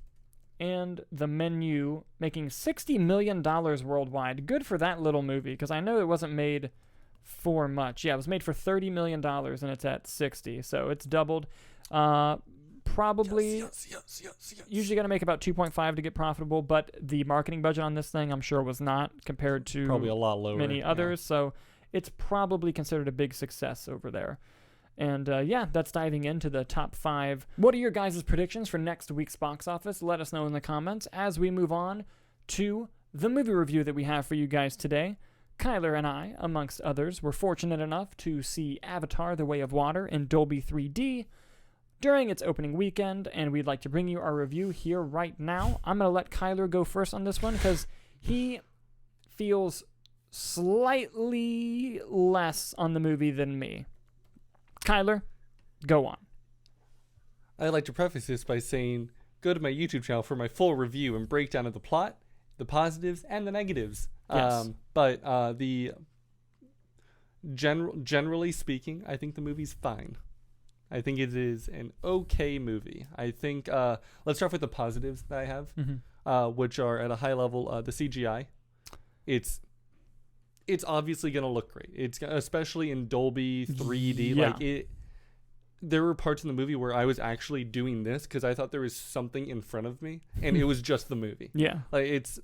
And The Menu making $60 million worldwide. Good for that little movie because I know it wasn't made for much. Yeah, it was made for $30 million and it's at 60. So it's doubled. Probably yes. Usually got to make about 2.5 to get profitable, but the marketing budget on this thing I'm sure was not compared to probably a lot lower many others. So it's probably considered a big success over there. And that's diving into the top 5. What are your guys' predictions for next week's box office? Let us know in the comments as we move on to the movie review that we have for you guys today. Kyler and I, amongst others, were fortunate enough to see Avatar: The Way of Water in Dolby 3D during its opening weekend, and we'd like to bring you our review here right now. I'm going to let Kyler go first on this one because he feels slightly less on the movie than me. Kyler, go on. I'd like to preface this by saying, go to my YouTube channel for my full review and breakdown of the plot, the positives, and the negatives. Yes. But generally speaking, I think the movie's fine. I think it is an okay movie. I think, let's start with the positives that I have, which are at a high level, the CGI. It's obviously going to look great. It's especially in Dolby 3D. Yeah. There were parts in the movie where I was actually doing this because I thought there was something in front of me, and it was just the movie. Yeah. Like it's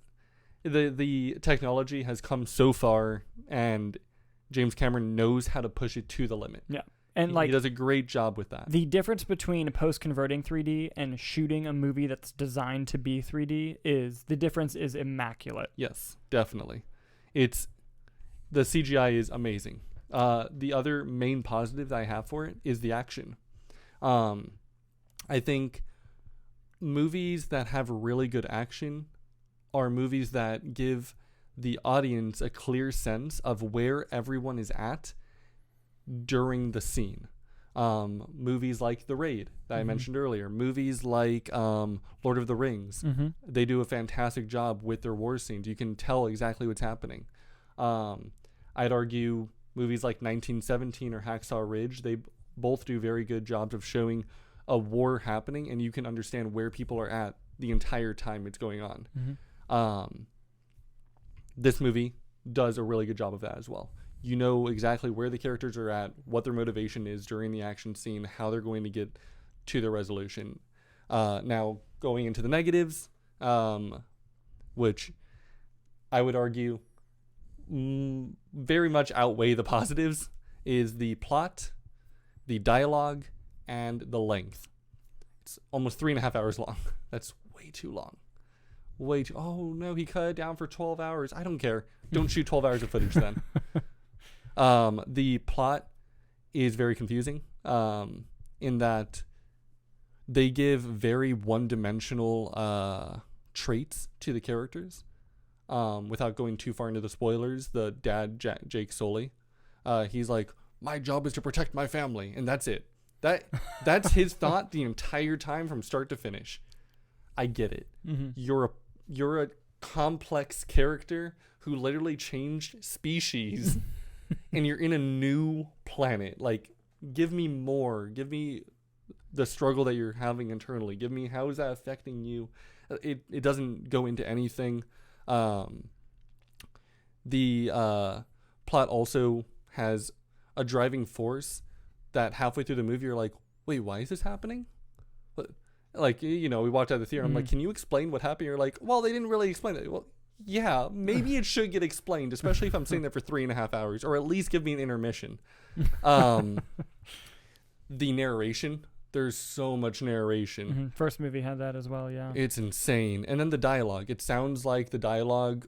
the technology has come so far, and James Cameron knows how to push it to the limit. Yeah. And he does a great job with that. The difference between post-converting 3D and shooting a movie that's designed to be 3D is immaculate. Yes, definitely. The CGI is amazing. The other main positive that I have for it is the action. I think movies that have really good action are movies that give the audience a clear sense of where everyone is at during the scene. Movies like The Raid that I mentioned earlier, movies like Lord of the Rings, they do a fantastic job with their war scenes. You can tell exactly what's happening. I'd argue movies like 1917 or Hacksaw Ridge, they both do very good jobs of showing a war happening, and you can understand where people are at the entire time it's going on. This movie does a really good job of that as well. You know exactly where the characters are at, what their motivation is during the action scene, how they're going to get to their resolution. Now, going into the negatives, which I would argue very much outweigh the positives, is the plot, the dialogue, and the length. It's almost 3.5 hours long. That's way too long. Oh no, he cut it down for 12 hours. I don't care. Don't shoot 12 hours of footage then. The plot is very confusing in that they give very one-dimensional traits to the characters. Without going too far into the spoilers, the dad, Jake Sully, he's like, my job is to protect my family, and that's it. That's his thought the entire time from start to finish. I get it. You're a complex character who literally changed species and you're in a new planet. Like, give me more. Give me the struggle that you're having internally. Give me, how is that affecting you? It doesn't go into anything. The plot also has a driving force that halfway through the movie you're like, wait, why is this happening? Like, you know, we walked out of the theater. I'm like, can you explain what happened? You're like, well, they didn't really explain it. Well, yeah, maybe it should get explained, especially if I'm sitting there for 3.5 hours, or at least give me an intermission. The narration, there's so much narration. First movie had that as well, yeah. It's insane. And then the dialogue. It sounds like the dialogue,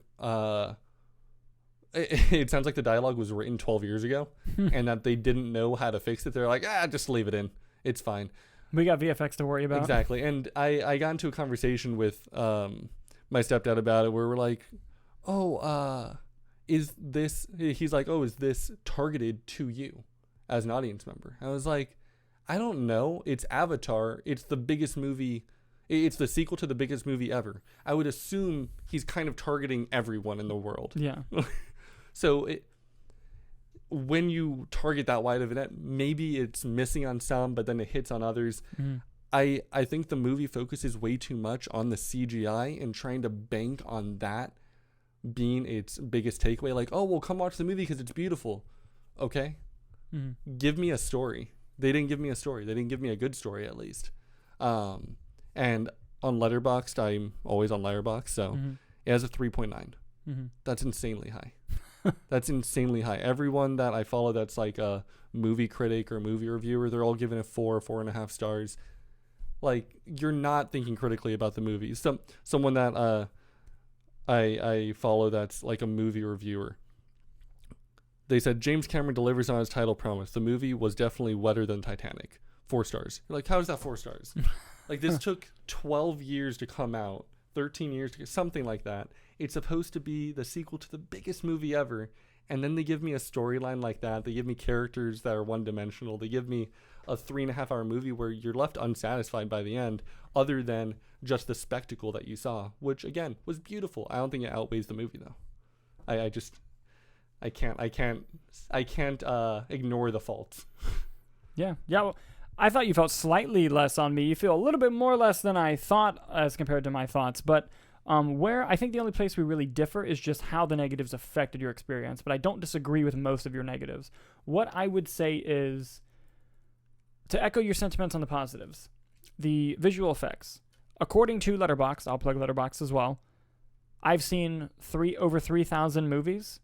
it sounds like the dialogue was written 12 years ago and that they didn't know how to fix it. They're like, just leave it in. It's fine. We got VFX to worry about. Exactly. And I got into a conversation with my stepdad about it where we're like, is this, he's like, is this targeted to you as an audience member? I was like, I don't know. It's Avatar. It's the biggest movie. It's the sequel to the biggest movie ever. I would assume he's kind of targeting everyone in the world. Yeah. So when you target that wide of a net, maybe it's missing on some, but then it hits on others. I think the movie focuses way too much on the CGI and trying to bank on that being its biggest takeaway. Like, come watch the movie because it's beautiful. Okay. Give me a story. They didn't give me a story. They didn't give me a good story, at least. And on Letterboxd, I'm always on Letterboxd, so it has a 3.9. That's insanely high. That's insanely high. Everyone that I follow that's like a movie critic or movie reviewer, they're all giving it 4.5 stars. Like, you're not thinking critically about the movie. Someone that I follow that's like a movie reviewer, they said James Cameron delivers on his title promise. The movie was definitely wetter than Titanic. 4 stars. You're like, how is that 4 stars? Like, this took 12 years to come out, 13 years to get something like that. It's supposed to be the sequel to the biggest movie ever, and then they give me a storyline like that. They give me characters that are one-dimensional. They give me a 3.5-hour movie where you're left unsatisfied by the end, other than just the spectacle that you saw, which again was beautiful. I don't think it outweighs the movie though. I can't ignore the faults. Yeah. Well, I thought you felt slightly less on me. You feel a little bit more less than I thought as compared to my thoughts, but where I think the only place we really differ is just how the negatives affected your experience, but I don't disagree with most of your negatives. What I would say is, to echo your sentiments on the positives, the visual effects. According to Letterboxd, I'll plug Letterboxd as well, I've seen over 3,000 movies.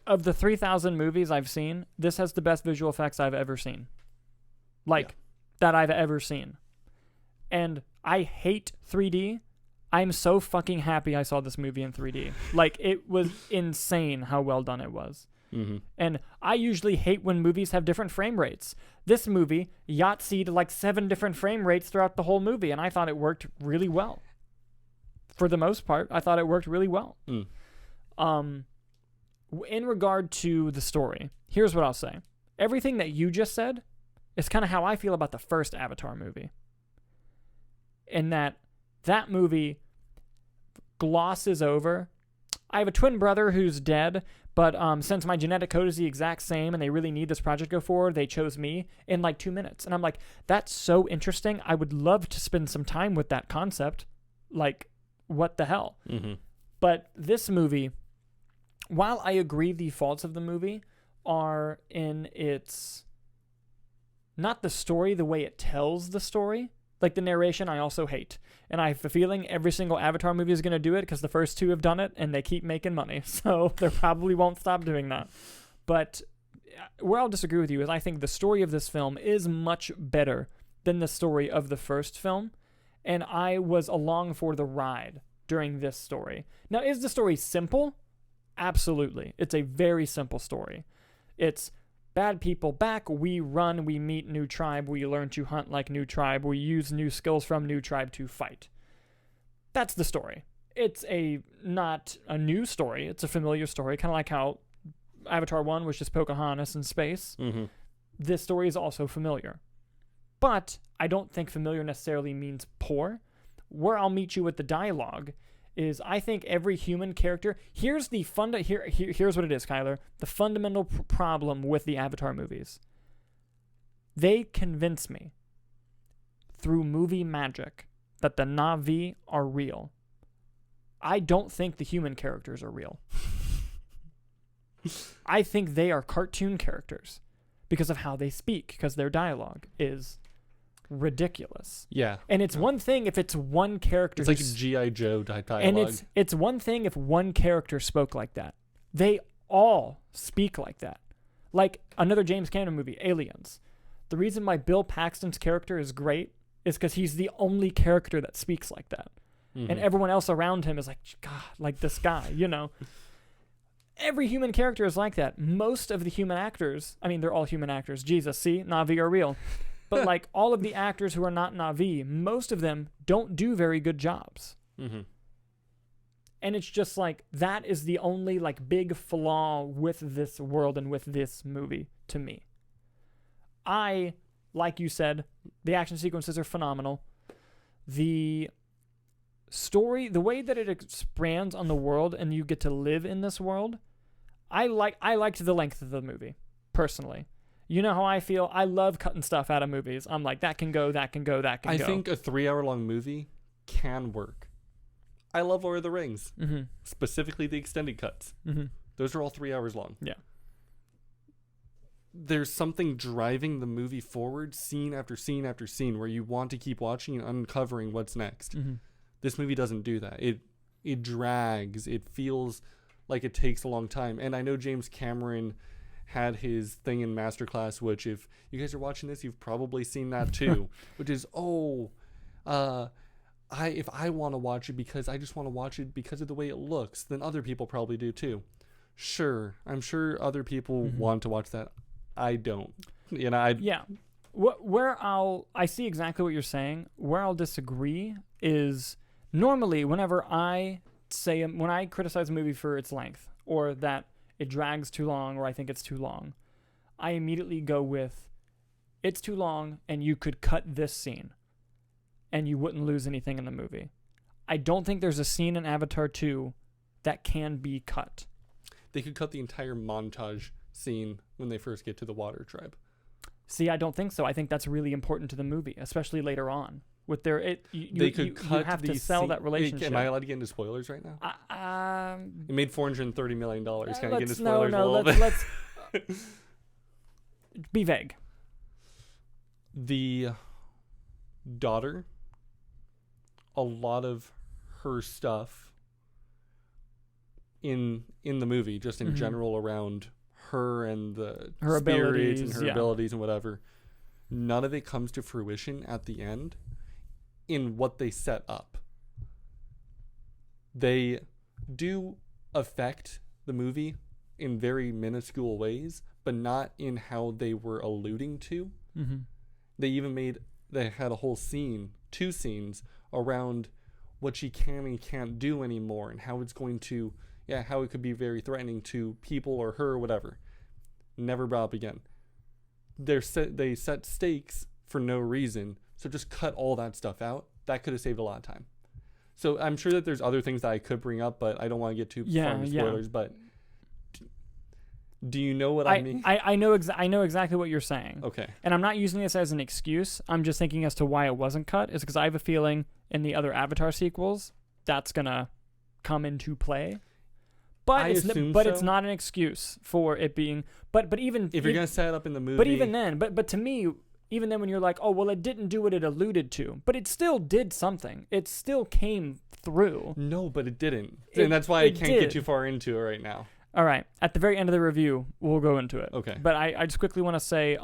Of the 3,000 movies I've seen, this has the best visual effects I've ever seen. That I've ever seen. And I hate 3D. I'm so fucking happy I saw this movie in 3D. Like, it was insane how well done it was. Mm-hmm. And I usually hate when movies have different frame rates. This movie Yahtzeed like 7 different frame rates throughout the whole movie, and I thought it worked really well. For the most part, I thought it worked really well. In regard to the story, here's what I'll say. Everything that you just said is kind of how I feel about the first Avatar movie. In that movie glosses over. I have a twin brother who's dead, but since my genetic code is the exact same and they really need this project to go forward, they chose me in like 2 minutes. And I'm like, that's so interesting. I would love to spend some time with that concept. Like, what the hell? Mm-hmm. But this movie, while I agree the faults of the movie are in its, not the story, the way it tells the story. Like the narration, I also hate. And I have a feeling every single Avatar movie is going to do it because the first 2 have done it and they keep making money. So they probably won't stop doing that. But where I'll disagree with you is I think the story of this film is much better than the story of the first film. And I was along for the ride during this story. Now, is the story simple? Absolutely. It's a very simple story. It's bad people back, we run, we meet new tribe, we learn to hunt like new tribe, we use new skills from new tribe to fight. That's the story. It's not a new story, it's a familiar story, kind of like how Avatar 1 was just Pocahontas in space. Mm-hmm. This story is also familiar. But I don't think familiar necessarily means poor. Where I'll meet you with the dialogue is I think every human character... Here's what it is, Kyler. The fundamental problem with the Avatar movies. They convince me through movie magic that the Na'vi are real. I don't think the human characters are real. I think they are cartoon characters because of how they speak, because their dialogue is ridiculous. Yeah. And it's one thing if it's one character. It's like G.I. Joe dialogue. And it's one thing if one character spoke like that. They all speak like that. Like another James Cameron movie, Aliens. The reason why Bill Paxton's character is great is because he's the only character that speaks like that. Mm-hmm. And everyone else around him is like, God, like this guy, you know. Every human character is like that. Most of the human actors, I mean, they're all human actors. Jesus, see, Na'vi are real. But like all of the actors who are not Na'vi, most of them don't do very good jobs. Mm-hmm. And it's just like, that is the only like big flaw with this world and with this movie to me. Like you said, the action sequences are phenomenal. The story, the way that it expands on the world and you get to live in this world, I liked the length of the movie, personally. You know how I feel? I love cutting stuff out of movies. I'm like, that can go, that can go, that can go. I think a 3-hour-long movie can work. I love Lord of the Rings. Mm-hmm. Specifically the extended cuts. Mm-hmm. Those are all 3 hours long. Yeah. There's something driving the movie forward, scene after scene after scene, where you want to keep watching and uncovering what's next. Mm-hmm. This movie doesn't do that. It drags. It feels like it takes a long time. And I know James Cameron had his thing in Masterclass, which if you guys are watching this, you've probably seen that too, which is, if I want to watch it because I just want to watch it because of the way it looks, then other people probably do too. Sure, I'm sure other people want to watch that. I don't. You know, yeah. I see exactly what you're saying. Where I'll disagree is normally whenever when I criticize a movie for its length or that it drags too long or I think it's too long, I immediately go with it's too long and you could cut this scene and you wouldn't lose anything in the movie. I don't think there's a scene in Avatar 2 that can be cut. They could cut the entire montage scene when they first get to the water tribe. See, I don't think so. I think that's really important to the movie, especially later on. With their they could cut you have to sell that relationship. Am I allowed to get into spoilers right now? It made $430 million. Can I get into spoilers a little bit? Let's be vague. The daughter, a lot of her stuff in the movie, just in general around her and her spirits and her abilities and whatever, none of it comes to fruition at the end in what they set up. They do affect the movie in very minuscule ways, but not in how they were alluding to. Mm-hmm. They had a whole two scenes around what she can and can't do anymore, and how it's going to, how it could be very threatening to people or her or whatever. Never brought up again. They set stakes for no reason, so just cut all that stuff out. That could have saved a lot of time. So I'm sure that there's other things that I could bring up, but I don't want to get too far into spoilers. But do you know what I mean? I know exactly what you're saying. Okay. And I'm not using this as an excuse. I'm just thinking as to why it wasn't cut. Is because I have a feeling in the other Avatar sequels that's gonna come into play. But it's not an excuse for it being. But even if you're gonna set it up in the movie. But even then, but to me, even then, when you're like, oh well, it didn't do what it alluded to, but it still did something. It still came through. No, but it didn't, and that's why I can't get too far into it right now. All right. At the very end of the review, we'll go into it. Okay. But I just quickly want to say,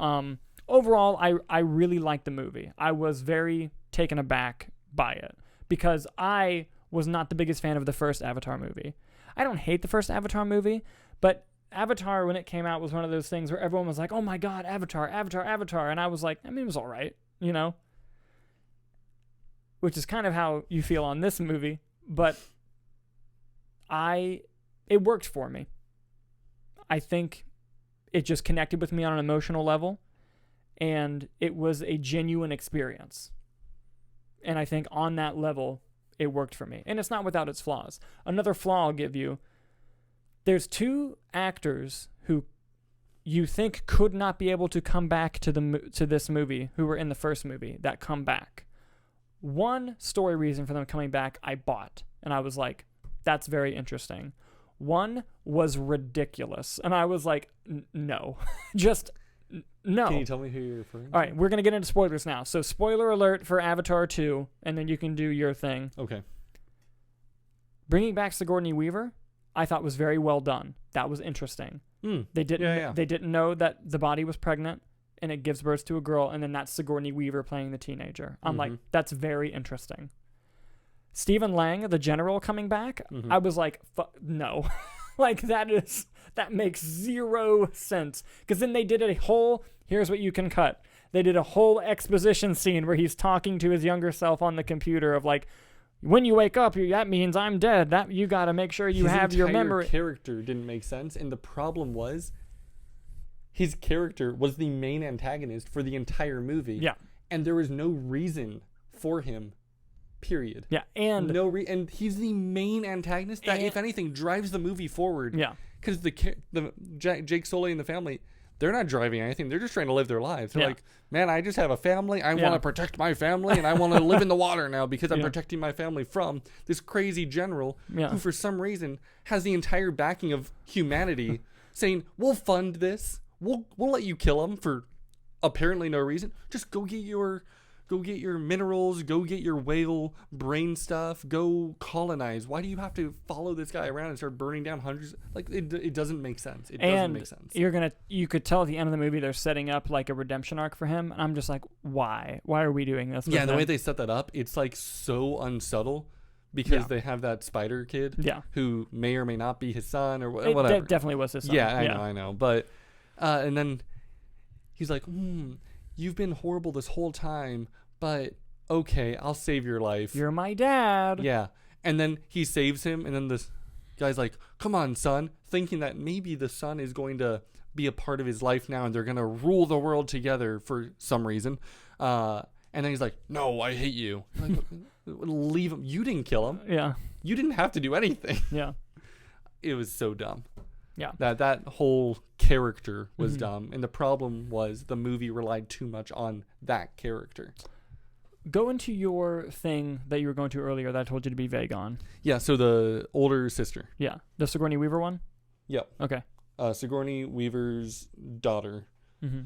overall, I really liked the movie. I was very taken aback by it because I was not the biggest fan of the first Avatar movie. I don't hate the first Avatar movie, but Avatar, when it came out, was one of those things where everyone was like, oh my God, Avatar, Avatar, Avatar. And I was like, I mean, it was all right, you know? Which is kind of how you feel on this movie. But it worked for me. I think it just connected with me on an emotional level, and it was a genuine experience. And I think on that level, it worked for me. And it's not without its flaws. Another flaw I'll give you, there's two actors who you think could not be able to come back to this movie, who were in the first movie, that come back. One story reason for them coming back I bought, and I was like, that's very interesting. One was ridiculous, and I was like, no. Just no. Can you tell me who you're referring to? All right, we're going to get into spoilers now. So spoiler alert for Avatar 2, and then you can do your thing. Okay. Bringing back Sigourney Weaver, I thought was very well done. That was interesting. They didn't know that the body was pregnant, and it gives birth to a girl, and then that's Sigourney Weaver playing the teenager. I'm like, that's very interesting. Stephen Lang, the general, coming back, I was like, no. Like, that makes zero sense. Because then they did a whole, here's what you can cut. They did a whole exposition scene where he's talking to his younger self on the computer of like, when you wake up, that means I'm dead. That you got to make sure you have your memory. His character didn't make sense, and the problem was his character was the main antagonist for the entire movie. Yeah. And there was no reason for him. Period. Yeah, and and he's the main antagonist that, if anything, drives the movie forward. Yeah, because Jake Sully and the family, they're not driving anything. They're just trying to live their lives. They're like, man, I just have a family. I want to protect my family, and I want to live in the water now because I'm protecting my family from this crazy general who, for some reason, has the entire backing of humanity, saying, "We'll fund this. We'll let you kill him for apparently no reason. Just go get your minerals, go get your whale brain stuff, go colonize. Why do you have to follow this guy around and start burning down hundreds? Like, it doesn't make sense. It doesn't make sense. You could tell at the end of the movie they're setting up like a redemption arc for him, and I'm just like, why? Why are we doing this? Yeah, the way they set that up, it's like so unsubtle because they have that spider kid who may or may not be his son or whatever. It definitely was his son. Yeah, I know. But, and then he's like, you've been horrible this whole time, but okay, I'll save your life. You're my dad. Yeah. And then he saves him, and then this guy's like, come on, son, thinking that maybe the son is going to be a part of his life now, and they're going to rule the world together for some reason. And then he's like, no, I hate you. Like, leave him. You didn't kill him. Yeah. You didn't have to do anything. Yeah. It was so dumb. Yeah. That whole character was dumb, and the problem was the movie relied too much on that character. Go into your thing that you were going to earlier that I told you to be vague on. Yeah, so the older sister. Yeah. The Sigourney Weaver one? Yep. Okay. Sigourney Weaver's daughter. Mm-hmm.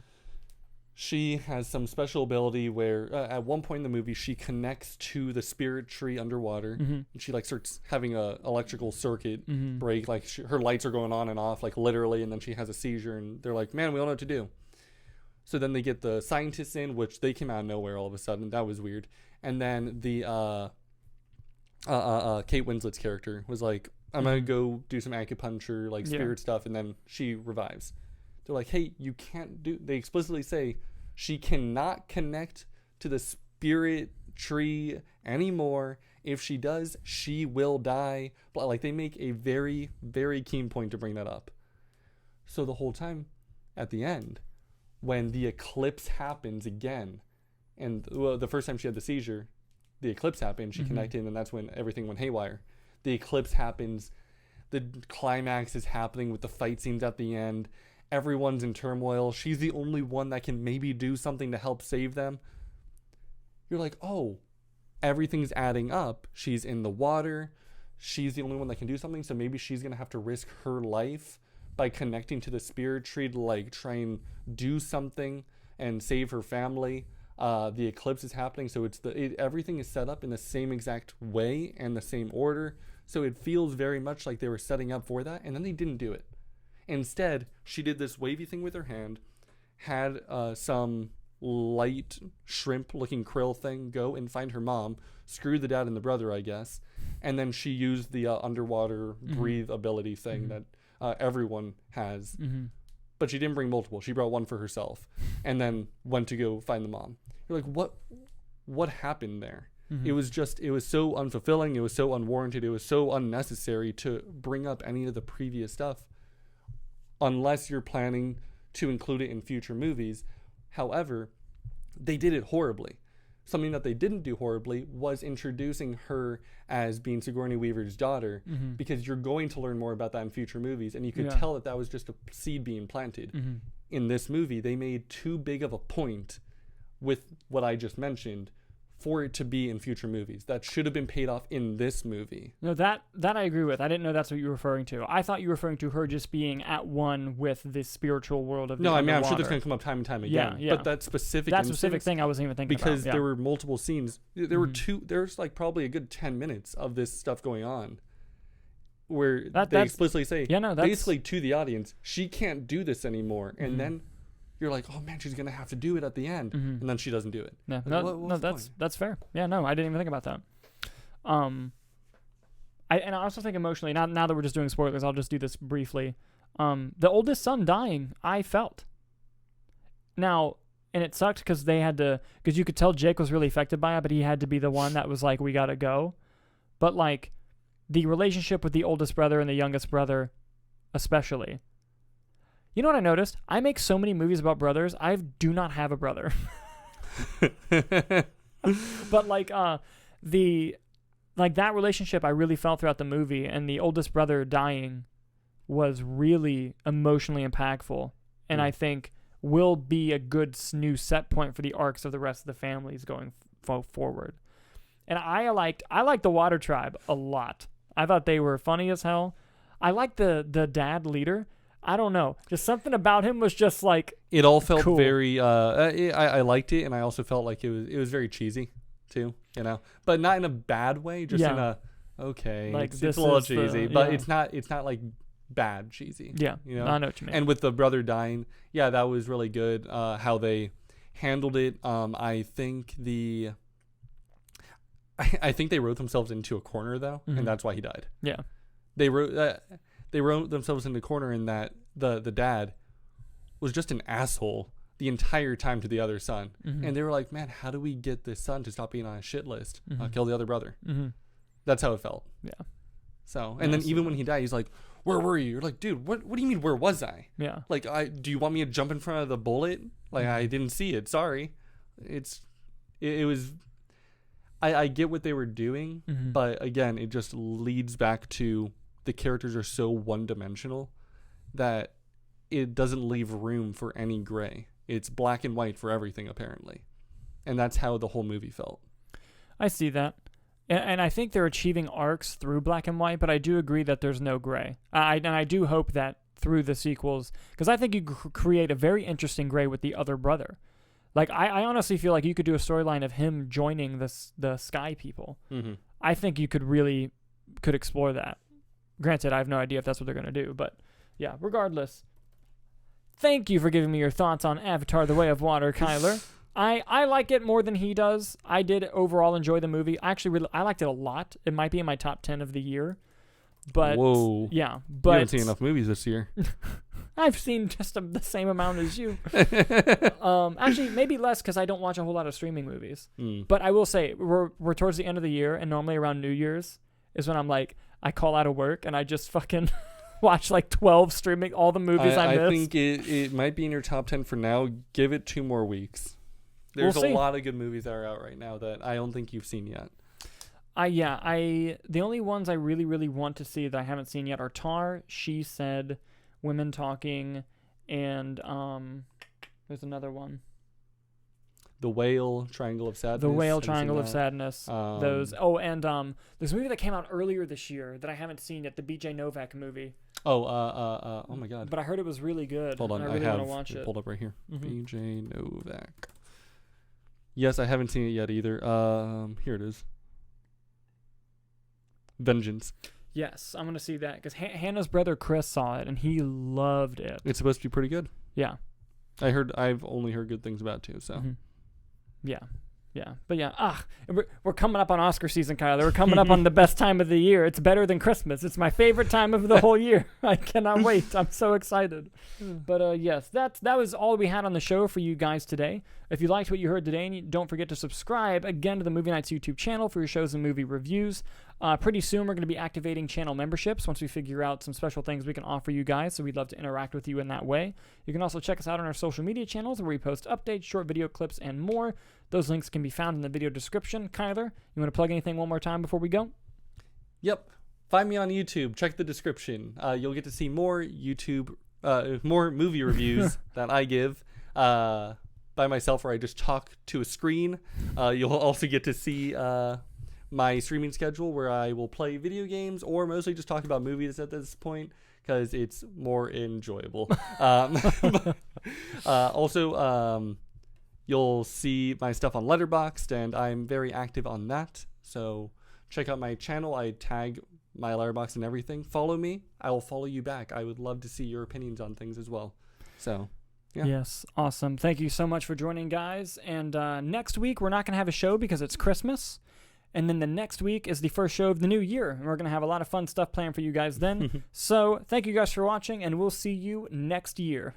She has some special ability where at one point in the movie she connects to the spirit tree underwater, and she like starts having a electrical circuit break, like her lights are going on and off, like literally, and then she has a seizure, and they're like, man, we don't know what to do. So then they get the scientists in, which they came out of nowhere all of a sudden. That was weird. And then the Kate Winslet's character was like, I'm going to go do some acupuncture, like spirit stuff, and then she revives. They're like, hey, you can't do... They explicitly say she cannot connect to the spirit tree anymore. If she does, she will die. But like, they make a very, very keen point to bring that up. So the whole time, at the end, when the eclipse happens again, and the first time she had the seizure, the eclipse happened, she connected, and that's when everything went haywire. The eclipse happens, the climax is happening with the fight scenes at the end. Everyone's in turmoil. She's the only one that can maybe do something to help save them. You're like, oh, everything's adding up. She's in the water. She's the only one that can do something, so maybe she's going to have to risk her life by connecting to the spirit tree to like try and do something and save her family. The eclipse is happening, so everything is set up in the same exact way and the same order. So it feels very much like they were setting up for that, and then they didn't do it. Instead, she did this wavy thing with her hand, had some light shrimp-looking krill thing go and find her mom, screw the dad and the brother, I guess, and then she used the underwater breathe ability thing that everyone has. But she didn't bring multiple. She brought one for herself, and then went to go find the mom. You're like, what happened there? It was so unfulfilling. It was so unwarranted. It was so unnecessary to bring up any of the previous stuff, unless you're planning to include it in future movies. However, they did it horribly. Something that they didn't do horribly was introducing her as being Sigourney Weaver's daughter, because you're going to learn more about that in future movies, and you could tell that was just a seed being planted. In this movie, they made too big of a point with what I just mentioned for it to be in future movies. That should have been paid off in this movie. No, that I agree with. I didn't know that's what you were referring to. I thought you were referring to her just being at one with the spiritual world of the underwater. I'm sure that's going to come up time and time again. Yeah. But that specific thing I wasn't even thinking about. Because there were multiple scenes. There's like probably a good 10 minutes of this stuff going on where they explicitly say, basically to the audience, she can't do this anymore. And then you're like, oh man, she's gonna have to do it at the end, and then she doesn't do it. Yeah, that's fair. Yeah, no, I didn't even think about that. I also think emotionally. Now that we're just doing spoilers, I'll just do this briefly. The oldest son dying, I felt. Now, and it sucked because because you could tell Jake was really affected by it, but he had to be the one that was like, we gotta go. But like, the relationship with the oldest brother and the youngest brother, especially. You know what I noticed? I make so many movies about brothers. I do not have a brother. But like that relationship I really felt throughout the movie, and the oldest brother dying was really emotionally impactful, and I think will be a good new set point for the arcs of the rest of the families going forward. And I liked the Water Tribe a lot. I thought they were funny as hell. I liked the dad leader. I don't know. Just something about him was just like, it all felt cool. Very I liked it, and I also felt like it was very cheesy too, but not in a bad way, just in a like it's a little cheesy, but it's not like bad cheesy. I know what you mean. And with the brother dying, that was really good how they handled it. I think I think they wrote themselves into a corner though, and that's why he died. They wrote themselves in the corner in that the dad was just an asshole the entire time to the other son. And they were like, man, how do we get this son to stop being on a shit list? Kill the other brother. That's how it felt. So, and then even when he died, he's like, where were you? You're like, dude, what do you mean, where was I? Like, do you want me to jump in front of the bullet? Like, I didn't see it. Sorry. It was... I get what they were doing, but again, it just leads back to the characters are so one-dimensional that it doesn't leave room for any gray. It's black and white for everything, apparently. And that's how the whole movie felt. I see that. And I think they're achieving arcs through black and white, but I do agree that there's no gray. And I do hope that through the sequels, because I think you create a very interesting gray with the other brother. Like, I honestly feel like you could do a storyline of him joining the Sky People. I think you could explore that. Granted, I have no idea if that's what they're going to do, but yeah, regardless. Thank you for giving me your thoughts on Avatar: The Way of Water, Kyler. I like it more than he does. I did overall enjoy the movie. I liked it a lot. It might be in my top 10 of the year. But whoa, yeah, you but haven't seen enough movies this year. I've seen just the same amount as you. Actually, maybe less because I don't watch a whole lot of streaming movies. But I will say we're towards the end of the year, and normally around New Year's is when I'm like, I call out of work and I just fucking watch like 12 streaming all the movies I missed. I think it might be in your top 10 for now. Give it 2 more weeks. There's We'll a see. lot of good movies that are out right now that I don't think you've seen yet. The only ones I really, really want to see that I haven't seen yet are Tar, She Said, Women Talking, and there's another one. The Whale, Triangle of Sadness. The Whale, Have you seen Triangle of that? Sadness. Those. Oh, and there's a movie that came out earlier this year that I haven't seen yet, the BJ Novak movie. Oh my God. But I heard it was really good. Hold on, and I really have want to watch it it. pulled up right here. Mhm. BJ Novak. Yes, I haven't seen it yet either. Here it is. Vengeance. Yes, I'm gonna see that because Hannah's brother Chris saw it and he loved it. It's supposed to be pretty good. Yeah. I've only heard good things about it too. So. Mhm. Yeah. But yeah, we're coming up on Oscar season, Kyler. We're coming up on the best time of the year. It's better than Christmas. It's my favorite time of the whole year. I cannot wait. I'm so excited. But yes, that was all we had on the show for you guys today. If you liked what you heard today, don't forget to subscribe again to the Movie Nights YouTube channel for your shows and movie reviews. Pretty soon we're going to be activating channel memberships once we figure out some special things we can offer you guys, so we'd love to interact with you in that way. You can also check us out on our social media channels where we post updates, short video clips, and more. Those links can be found in the video description. Kyler, you want to plug anything one more time before we go? Yep. Find me on YouTube. Check the description. You'll get to see more more movie reviews that I give by myself, where I just talk to a screen. You'll also get to see my streaming schedule, where I will play video games or mostly just talk about movies at this point because it's more enjoyable. Also, you'll see my stuff on Letterboxd, and I'm very active on that. So check out my channel. I tag my Letterboxd and everything. Follow me. I will follow you back. I would love to see your opinions on things as well. So, yeah. Yes, awesome. Thank you so much for joining, guys. And next week, we're not going to have a show because it's Christmas. And then the next week is the first show of the new year. And we're going to have a lot of fun stuff planned for you guys then. So thank you guys for watching, and we'll see you next year.